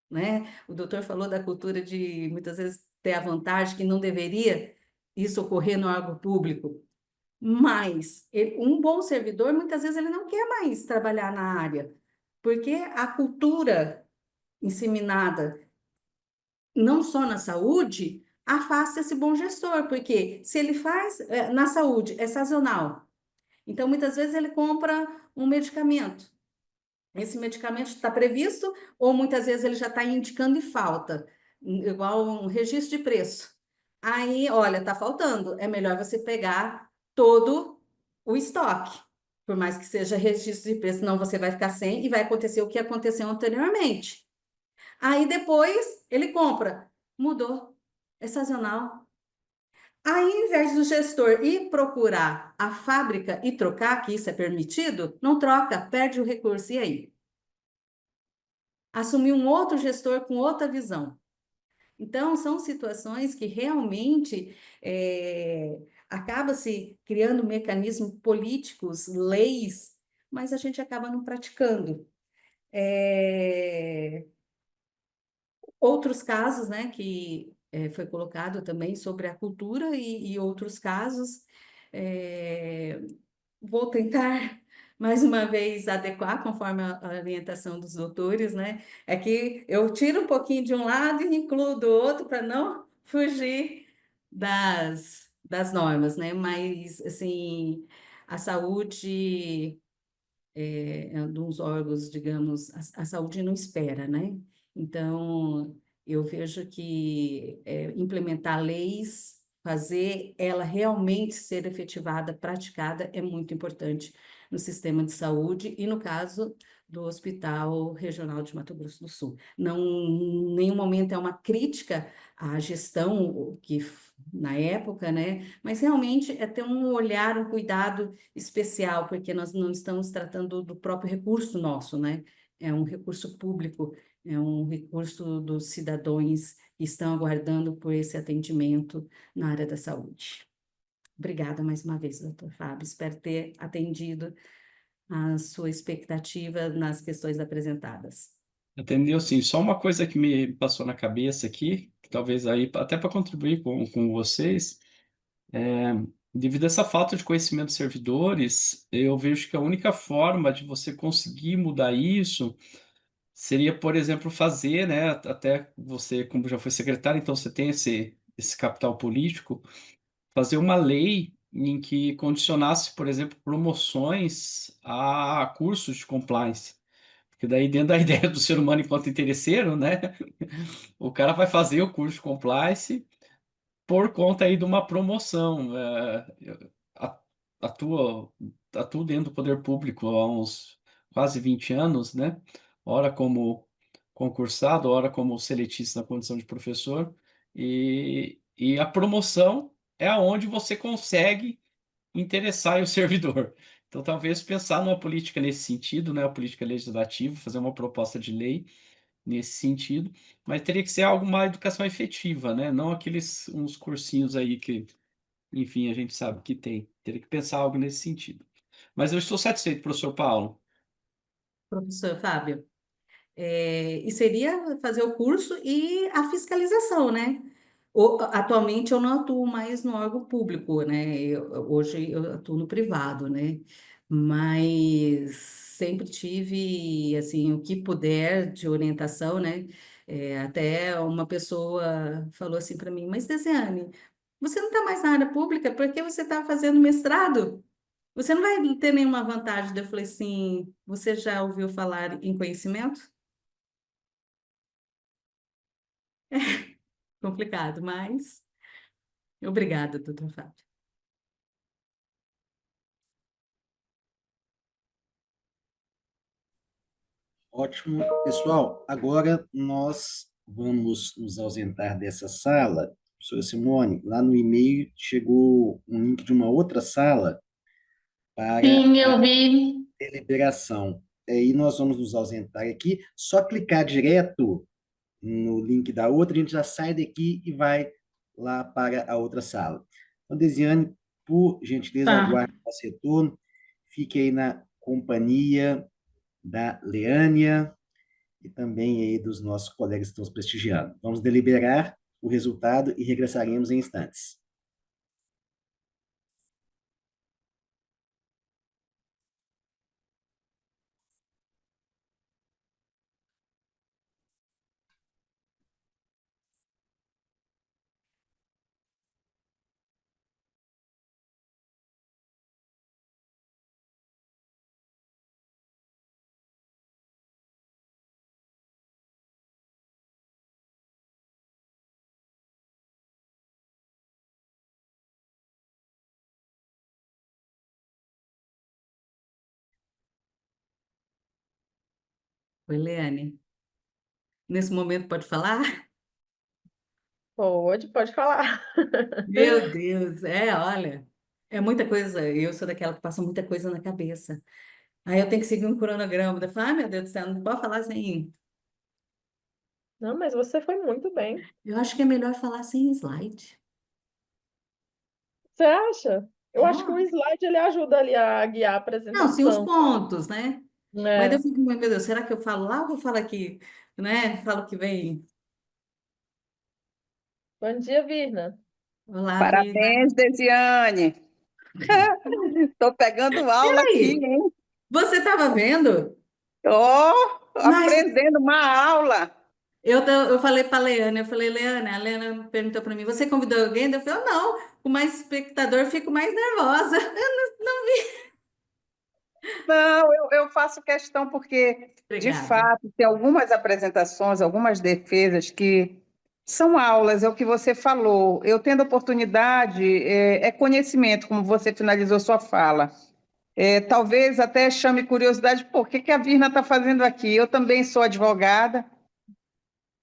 né? O doutor falou da cultura de, muitas vezes, ter a vantagem que não deveria isso ocorrer no órgão público, mas um bom servidor, muitas vezes, ele não quer mais trabalhar na área, porque a cultura inseminada não só na saúde, afasta esse bom gestor, porque se ele faz na saúde, é sazonal. Então, muitas vezes, ele compra um medicamento. Esse medicamento está previsto, ou muitas vezes ele já está indicando e falta, igual um registro de preço. Aí, olha, está faltando. É melhor você pegar todo o estoque, por mais que seja registro de preço, senão você vai ficar sem e vai acontecer o que aconteceu anteriormente. Aí depois ele compra. Mudou. É sazonal. Aí, ao invés do gestor ir procurar a fábrica e trocar, que isso é permitido, não troca, perde o recurso. E aí? Assumir um outro gestor com outra visão. Então, são situações que realmente acaba-se criando mecanismos políticos, leis, mas a gente acaba não praticando. Outros casos, né, que foi colocado também sobre a cultura e outros casos, vou tentar mais uma vez adequar conforme a orientação dos doutores, né? É que eu tiro um pouquinho de um lado e incluo do outro para não fugir das normas, né? Mas, assim, a saúde é um dos órgãos, digamos, a saúde não espera, né? Então, eu vejo que implementar leis, fazer ela realmente ser efetivada, praticada, é muito importante no sistema de saúde e no caso do Hospital Regional de Mato Grosso do Sul. Não, em nenhum momento é uma crítica à gestão que na época, né? Mas realmente é ter um olhar, um cuidado especial, porque nós não estamos tratando do próprio recurso nosso, né? É um recurso público, é um recurso dos cidadãos que estão aguardando por esse atendimento na área da saúde. Obrigada mais uma vez, doutor Fábio. Espero ter atendido a sua expectativa nas questões apresentadas. Entendeu? Sim, só uma coisa que me passou na cabeça aqui, que talvez aí, até para contribuir com vocês, devido a essa falta de conhecimento dos servidores, eu vejo que a única forma de você conseguir mudar isso seria, por exemplo, fazer, né, até você, como já foi secretário, então você tem esse capital político, fazer uma lei em que condicionasse, por exemplo, promoções a cursos de compliance. Porque daí, dentro da ideia do ser humano enquanto interesseiro, né, o cara vai fazer o curso de compliance por conta aí de uma promoção. Eu atuo, atuo dentro do poder público há uns quase 20 anos, né? Ora como concursado, ora como seletista na condição de professor, e a promoção é aonde você consegue interessar o servidor. Então, talvez pensar numa política nesse sentido, né, a política legislativa, fazer uma proposta de lei nesse sentido, mas teria que ser uma educação efetiva, né, não aqueles uns cursinhos aí que, enfim, a gente sabe que tem. Teria que pensar algo nesse sentido. Mas eu estou satisfeito, professor Paulo. Professor Fábio. E seria fazer o curso e a fiscalização, né? Atualmente eu não atuo mais no órgão público, né? Hoje eu atuo no privado, né? Mas sempre tive, assim, o que puder de orientação, né? Até uma pessoa falou assim para mim, mas Desiane, você não está mais na área pública, por que você está fazendo mestrado? Você não vai ter nenhuma vantagem. Daí eu falei assim, você já ouviu falar em conhecimento? Complicado, mas obrigada, doutor Fábio. Ótimo. Pessoal, agora nós vamos nos ausentar dessa sala. Professora Simone, lá no e-mail chegou um link de uma outra sala para Sim, a eu vi. deliberação. E nós vamos nos ausentar aqui. Só clicar direto no link da outra, a gente já sai daqui e vai lá para a outra sala. Então, Desiane, por gentileza, Tá. aguarde o nosso retorno. Fique aí na companhia da Leânia e também aí dos nossos colegas que estão nos prestigiando. Vamos deliberar o resultado e regressaremos em instantes. Oi, Leane. Nesse momento pode falar? Pode falar. Meu Deus, olha, é muita coisa. Eu sou daquela que passa muita coisa na cabeça. Aí eu tenho que seguir um cronograma. Eu falo, meu Deus do céu, não pode falar sem. Não, mas você foi muito bem. Eu acho que é melhor falar sem slide. Você acha? Eu acho que o Ah, slide ele ajuda ali a guiar a não, sim, os apresentação, pontos, né? Mas eu né? fico, meu Deus, será que eu falo lá ou eu falo aqui? Né? Falo que vem. Bom dia, Virna. Olá, vida. Parabéns, Desiane. Estou pegando aula aqui, Peraí, hein? você estava vendo? Estou Mas aprendendo uma aula. eu falei para a Leana, a Leana perguntou para mim, você convidou alguém? Eu falei, não, com mais espectador eu fico mais nervosa. Não, eu faço questão porque, de Obrigada. fato, tem algumas apresentações, algumas defesas que são aulas, é o que você falou. Eu tendo oportunidade, é conhecimento, como você finalizou sua fala. Talvez até chame curiosidade, por que que a Virna está fazendo aqui? Eu também sou advogada,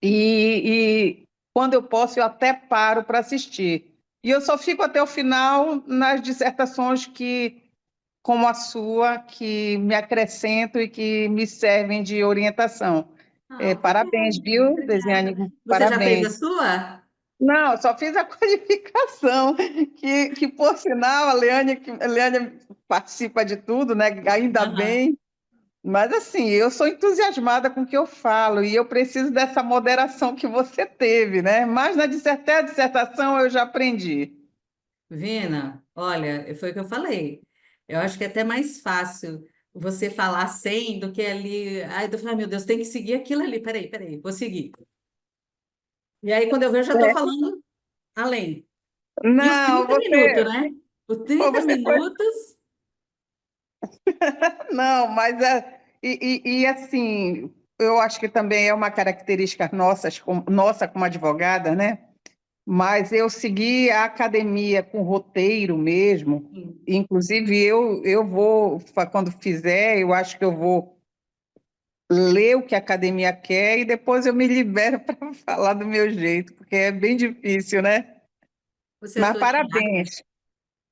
e quando eu posso, eu até paro para assistir. E eu só fico até o final nas dissertações que, como a sua, que me acrescentam e que me servem de orientação. Ah, Parabéns, viu, obrigada. Desiane? Você já fez a Parabéns. sua? Não, eu só fiz a qualificação, que por sinal, a Leane participa de tudo, né? Ainda Aham. bem. Mas assim, eu sou entusiasmada com o que eu falo e eu preciso dessa moderação que você teve, né? Mas até a dissertação eu já aprendi. Vina, olha, foi o que eu falei. Eu acho que é até mais fácil você falar sem do que ali. Ai, eu falei, meu Deus, tem que seguir aquilo ali. Peraí, vou seguir. E aí, quando eu vejo, já estou É. falando além. E os Não, 30 minutos, né? Os pô, 30 você foi. minutos. Não, mas assim, eu acho que também é uma característica nossa como advogada, né? Mas eu segui a academia com roteiro mesmo. Hum, Inclusive, eu vou, quando fizer, eu acho que eu vou ler o que a academia quer e depois eu me libero para falar do meu jeito, porque é bem difícil, né? Você Mas atua em que área? parabéns.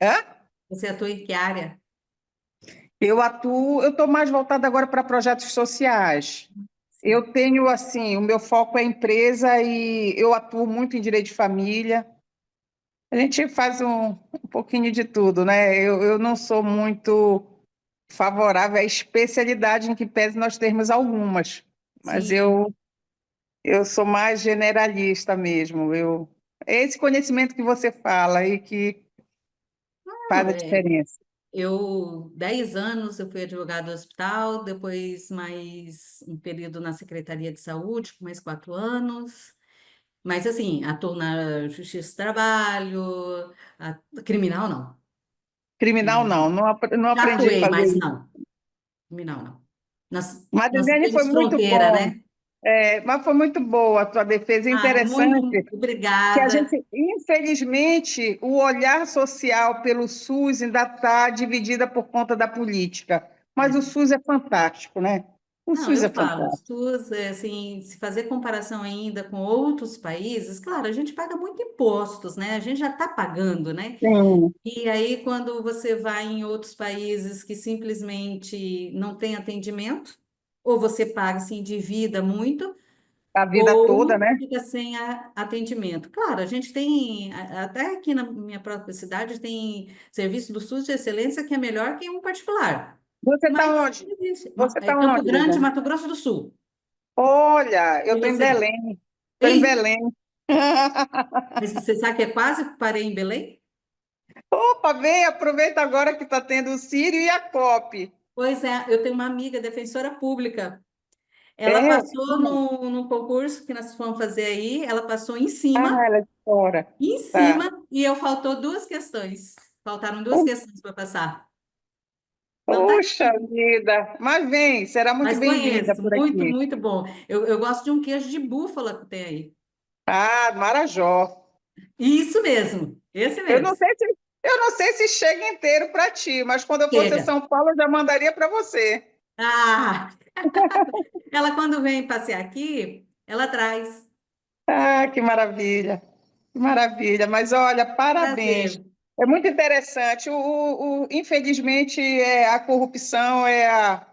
Hã? Você atua em que área? eu estou mais voltada agora para projetos sociais. Eu tenho, assim, o meu foco é empresa e eu atuo muito em direito de família. A gente faz um pouquinho de tudo, né? Eu não sou muito favorável à especialidade em que pese nós termos algumas, mas Sim. eu sou mais generalista mesmo. É esse conhecimento que você fala aí que faz Não, a diferença. 10 anos eu fui advogada do hospital, depois mais um período na Secretaria de Saúde, mais 4 anos. Mas assim, atuo na Justiça do Trabalho, criminal não. Criminal Criminal. não Já aprendi a atuei, fazer mas isso. não. Criminal não. Mas, Nós Eliane, foi temos muito fronteira, bom. né? Mas foi muito boa a tua defesa. É Ah, muito interessante que a obrigada. gente, infelizmente, o olhar social pelo SUS ainda está dividida por conta da política. Mas o É. SUS é fantástico, né? O Não, SUS eu é falo, fantástico. SUS, assim, se fazer comparação ainda com outros países, claro, a gente paga muito impostos, né? A gente já está pagando, né? Sim, E aí, quando você vai em outros países que simplesmente não tem atendimento, ou você paga, se endivida muito, a vida toda, ou né? fica sem atendimento. Claro, a gente tem, até aqui na minha própria cidade, tem serviço do SUS de excelência que é melhor que um particular. Você Mas está onde? existe. Você É está Campo onde, Grande, Lilian? Mato Grosso do Sul. Olha, eu E estou em você? Belém. Estou em Ei, Belém. mas você sabe que é quase que parei em Belém? Opa, vem, aproveita agora que está tendo o Sírio e a COP. Pois é, eu tenho uma amiga defensora pública. Ela É? passou no concurso que nós fomos fazer aí, ela passou Ah, ela é de fora. em Tá. cima, e eu faltou duas questões. Faltaram duas questões para passar. Não tá Puxa vida! Mas vem, será muito Mas bem-vinda conheço, por muito, aqui. muito bom. Eu gosto de um queijo de búfala que tem aí. Ah, Marajó. Isso mesmo, esse Eu não mesmo. sei se, eu não sei se chega inteiro para ti, mas quando eu fosse a Chega. São Paulo, eu já mandaria para você. Ah, ela quando vem passear aqui, ela traz. Ah, que maravilha! Que maravilha! Mas olha, parabéns. Prazer. É muito interessante. Infelizmente, a corrupção É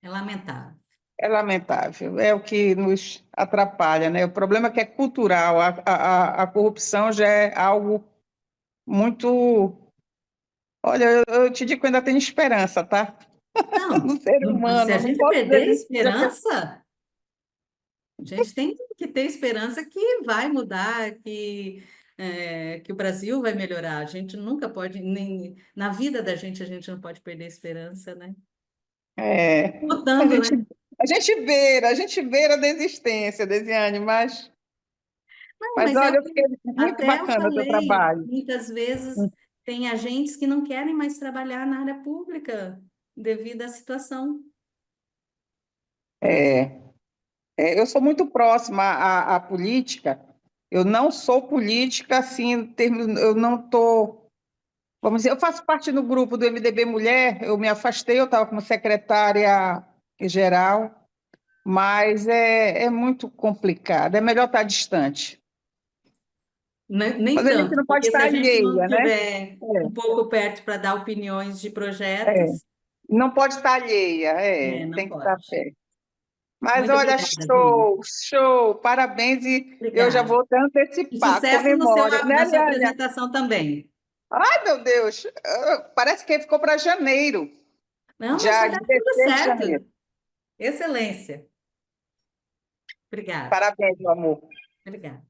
lamentável. é lamentável, é o que nos atrapalha, né? O problema é que é cultural. A corrupção já é algo muito. Olha, eu te digo que eu ainda tenho esperança, tá? Não, No ser se a humano. Não gente posso dizer perder a que seja esperança, a gente tem que ter esperança que vai mudar, que o Brasil vai melhorar. A gente nunca pode, nem na vida da gente, a gente não pode perder a esperança, né? é, a Lutando, gente, né? a gente beira a desistência, Desiane, Não, mas mas olha, eu fiquei muito até eu bacana o teu falei, trabalho. muitas vezes tem agentes que não querem mais trabalhar na área pública devido à situação. É, eu sou muito próxima à política. Eu não sou política, assim, eu não estou. Vamos dizer, eu faço parte do grupo do MDB Mulher, eu me afastei, eu estava como secretária geral, mas é muito complicado, é melhor estar distante. Nem Mas a gente tanto, não pode porque se estar a gente não alheia, né? tiver um pouco perto para dar opiniões de É, projetos, não pode estar alheia, não tem que estar pode. perto. Mas Muito olha, obrigada, Vini. show, show, parabéns, e eu já Obrigada. vou te E antecipar, sucesso no comemora, né, na sua Liane? apresentação também. Ai, meu Deus, parece que ficou para janeiro, Não, mas dia vai dar tudo 16 de janeiro. certo. Excelência. Obrigada. Parabéns, meu amor. Obrigada.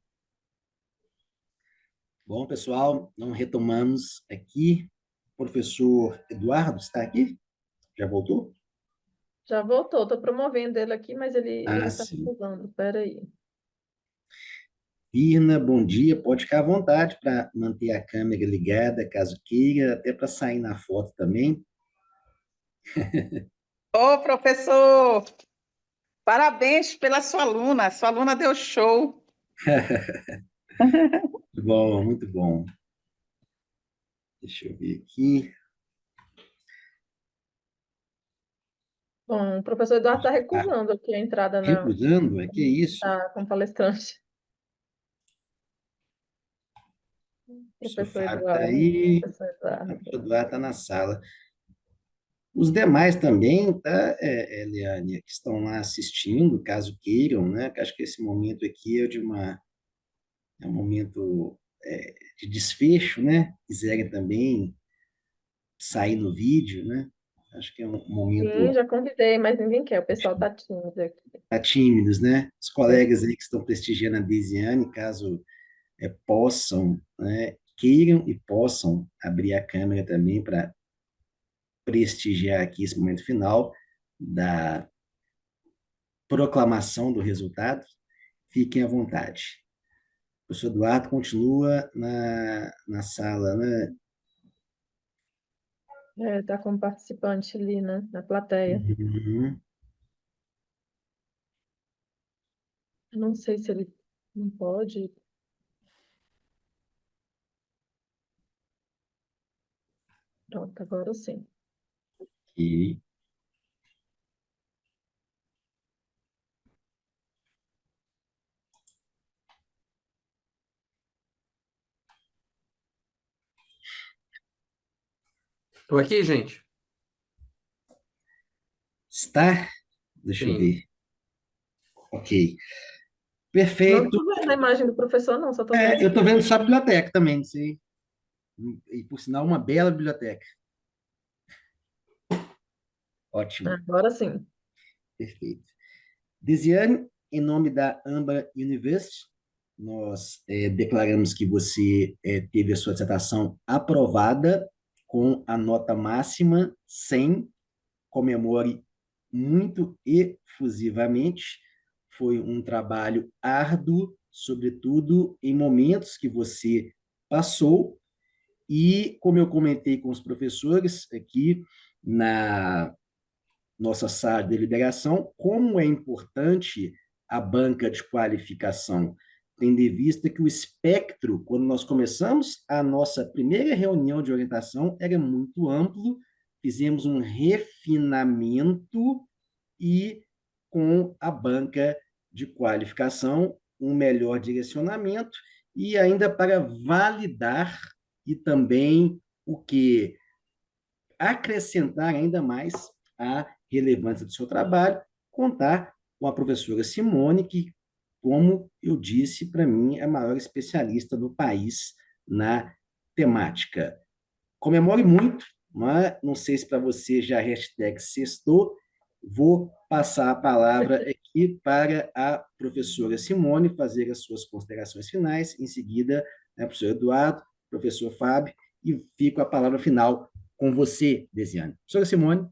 Bom, pessoal, não retomamos aqui. O professor Eduardo está aqui? Já voltou? Já voltou, estou promovendo ele aqui, mas ele Ah, está sim. recusando. Espera aí. Irna, bom dia. Pode ficar à vontade para manter a câmera ligada, caso queira, até para sair na foto também. Ô, professor, parabéns pela sua aluna deu show. Muito bom, muito bom. Deixa eu ver aqui. Bom, o professor Eduardo está Ah, recusando aqui a entrada recusando? É que isso? como palestrante. O professor Professor Fábio está Eduardo. aí, Professor o Eduardo. professor Eduardo está na sala. Os demais também, tá, Eliane, que estão lá assistindo, caso queiram, né? Que acho que esse momento aqui é um momento de desfecho, né? Quiserem também sair no vídeo, né? Acho que é um Sim, momento já convidei, mas ninguém quer. O pessoal tá tímido aqui. para tímidos, né? Os É. colegas aí que estão prestigiando a Desiane, caso possam, né? Queiram e possam abrir a câmera também para prestigiar aqui esse momento final da proclamação do resultado. Fiquem à vontade. O professor Eduardo continua na sala, né? É, tá como participante ali, né, na plateia. Uhum. Eu não sei se ele não pode. Pronto, agora sim. E Tô aqui, gente. está? Deixa eu Sim. ver. Ok. Não Perfeito. estou vendo a imagem do professor, não, só estou vendo Eu aqui. estou vendo só a biblioteca também, sei. E, por sinal, uma bela biblioteca. Ótimo. Agora sim. Perfeito. Desiane, em nome da Amba University, nós declaramos que você teve a sua dissertação aprovada com a nota máxima 100. Comemore muito efusivamente. Foi um trabalho árduo, sobretudo em momentos que você passou. E, como eu comentei com os professores aqui na nossa sala de deliberação, como é importante a banca de qualificação, tendo em vista que o espectro, quando nós começamos a nossa primeira reunião de orientação, era muito amplo, fizemos um refinamento e, com a banca de qualificação, um melhor direcionamento e ainda para validar e também o que acrescentar ainda mais a relevância do seu trabalho, contar com a professora Simone, que, como eu disse, para mim é a maior especialista do país na temática. Comemore muito, mas não sei se para você já hashtag sextou, vou passar a palavra aqui para a professora Simone fazer as suas considerações finais, em seguida, né, professor Eduardo, professor Fábio, e fico a palavra final com você, Desiane. Professora Simone.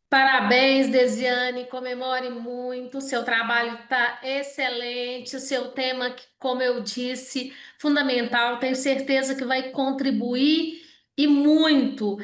Parabéns, Desiane, comemore muito, o seu trabalho está excelente, o seu tema, como eu disse, fundamental, tenho certeza que vai contribuir e muito.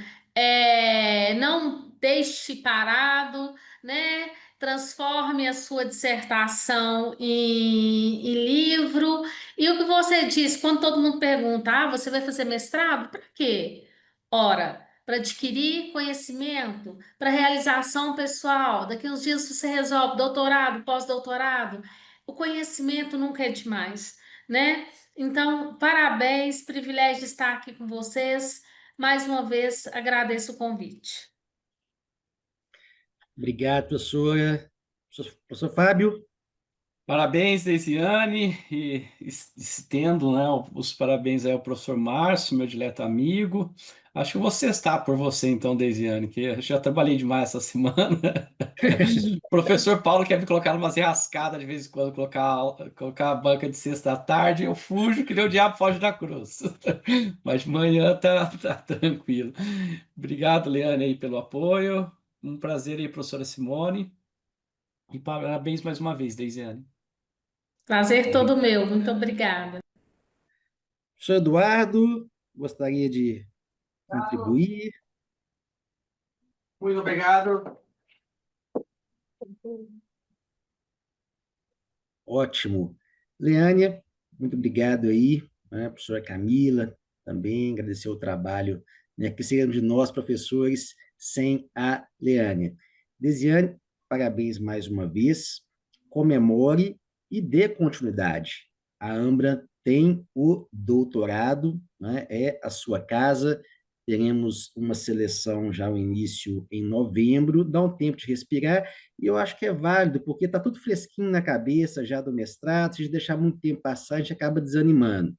Não deixe parado, né? Transforme a sua dissertação em livro. E o que você disse, quando todo mundo pergunta, você vai fazer mestrado? Para quê? Ora, para adquirir conhecimento, para realização pessoal. Daqui uns dias você resolve doutorado, pós-doutorado. O conhecimento nunca é demais, né? Então, parabéns, privilégio de estar aqui com vocês. Mais uma vez, agradeço o convite. Obrigado, professora. Professor Fábio. Parabéns, Deisiane, e estendo, né, os parabéns aí ao professor Márcio, meu dileto amigo. Acho que vou cestar por você, então, Deisiane, que eu já trabalhei demais essa semana. O professor Paulo quer me colocar umas enrascadas de vez em quando, colocar a banca de sexta à tarde, eu fujo, que nem o diabo foge da cruz. Mas de manhã tá tranquilo. Obrigado, Leane, aí, pelo apoio. Um prazer aí, professora Simone. E parabéns mais uma vez, Deisiane. Prazer todo meu, muito obrigada. Professor Eduardo, gostaria de contribuir. Muito obrigado. Ótimo. Leânia, muito obrigado aí, né? Professora Camila, também agradecer o trabalho, né, que seríamos de nós, professores, sem a Leânia. Desiane, parabéns mais uma vez, comemore e dê continuidade. A Ambra tem o doutorado, né, é a sua casa, teremos uma seleção já o início em novembro, dá um tempo de respirar, e eu acho que é válido, porque está tudo fresquinho na cabeça já do mestrado, se a gente deixar muito tempo passar, a gente acaba desanimando,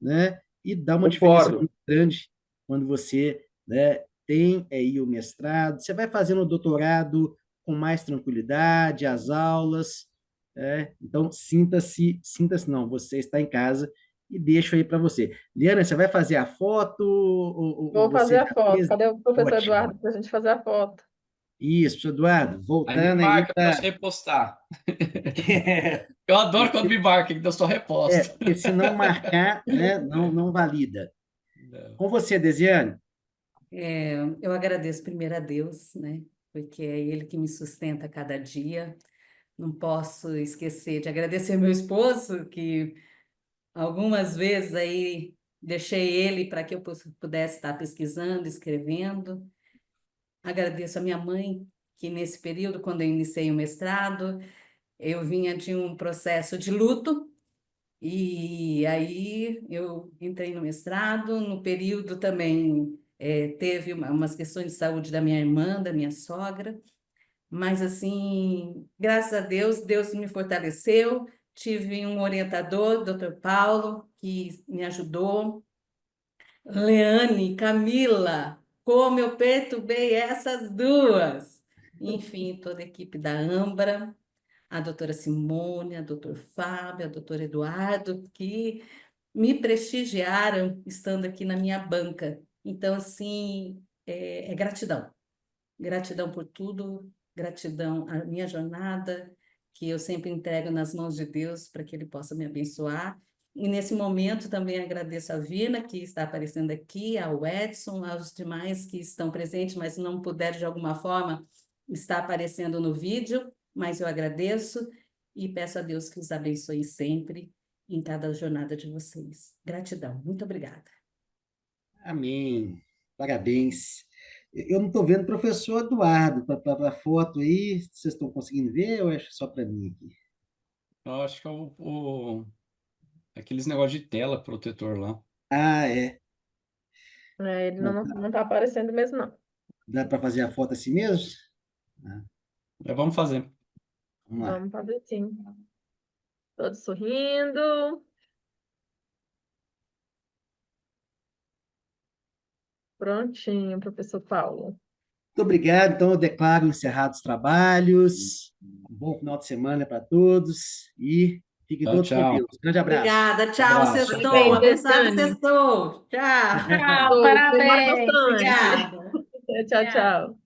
né? E dá uma diferença Concordo. muito grande quando você, né, tem aí o mestrado, você vai fazendo o doutorado com mais tranquilidade, as aulas, então sinta-se não, você está em casa e deixo aí para você. Liana, você vai fazer a foto ou Vou você fazer a já foto. fez? Cadê o professor Ótimo. Eduardo para a gente fazer a foto? Isso, professor Eduardo, Aí me voltando aí marca para eu para. repostar. Eu adoro quando me marca, que eu só reposto. Porque se não marcar, né, não valida. Com você, Desiane. Eu agradeço primeiro a Deus, né? Porque é Ele que me sustenta a cada dia. Não posso esquecer de agradecer meu esposo, que algumas vezes aí deixei ele para que eu pudesse estar pesquisando, escrevendo. Agradeço a minha mãe, que nesse período, quando eu iniciei o mestrado, eu vinha de um processo de luto, e aí eu entrei no mestrado. No período também teve umas questões de saúde da minha irmã, da minha sogra, mas assim, graças a Deus, Deus me fortaleceu. Tive um orientador, Dr. Paulo, que me ajudou. Leane, Camila, como eu perturbei essas duas. Enfim, toda a equipe da Ambra, a doutora Simone, a doutor Fábio, a doutor Eduardo, que me prestigiaram estando aqui na minha banca. Então, assim, é gratidão. Gratidão por tudo, gratidão à minha jornada, que eu sempre entrego nas mãos de Deus para que Ele possa me abençoar. E nesse momento também agradeço a Vina, que está aparecendo aqui, ao Edson, aos demais que estão presentes, mas não puderam de alguma forma estar aparecendo no vídeo, mas eu agradeço e peço a Deus que os abençoe sempre em cada jornada de vocês. Gratidão, muito obrigada. Amém. Parabéns. Eu não estou vendo o professor Eduardo para a foto aí. Vocês estão conseguindo ver ou é só para mim aqui? Eu acho que é aqueles negócios de tela protetor lá. Ah, é. Ele Não, não tá aparecendo mesmo, não. dá para fazer a foto assim mesmo? Ah, Vamos fazer. vamos lá. Vamos fazer sim. Todos sorrindo. Prontinho, professor Paulo. Muito obrigado. Então, eu declaro encerrados os trabalhos. Um bom final de semana para todos e fiquem Tchau, todos com tchau. Deus. Grande abraço. Obrigada, tchau, Abraço. sextou, Parabéns, abençoado Desiane. sextou. Tchau. Tchau, Comemora parabéns. bastante. Obrigada. Tchau, tchau.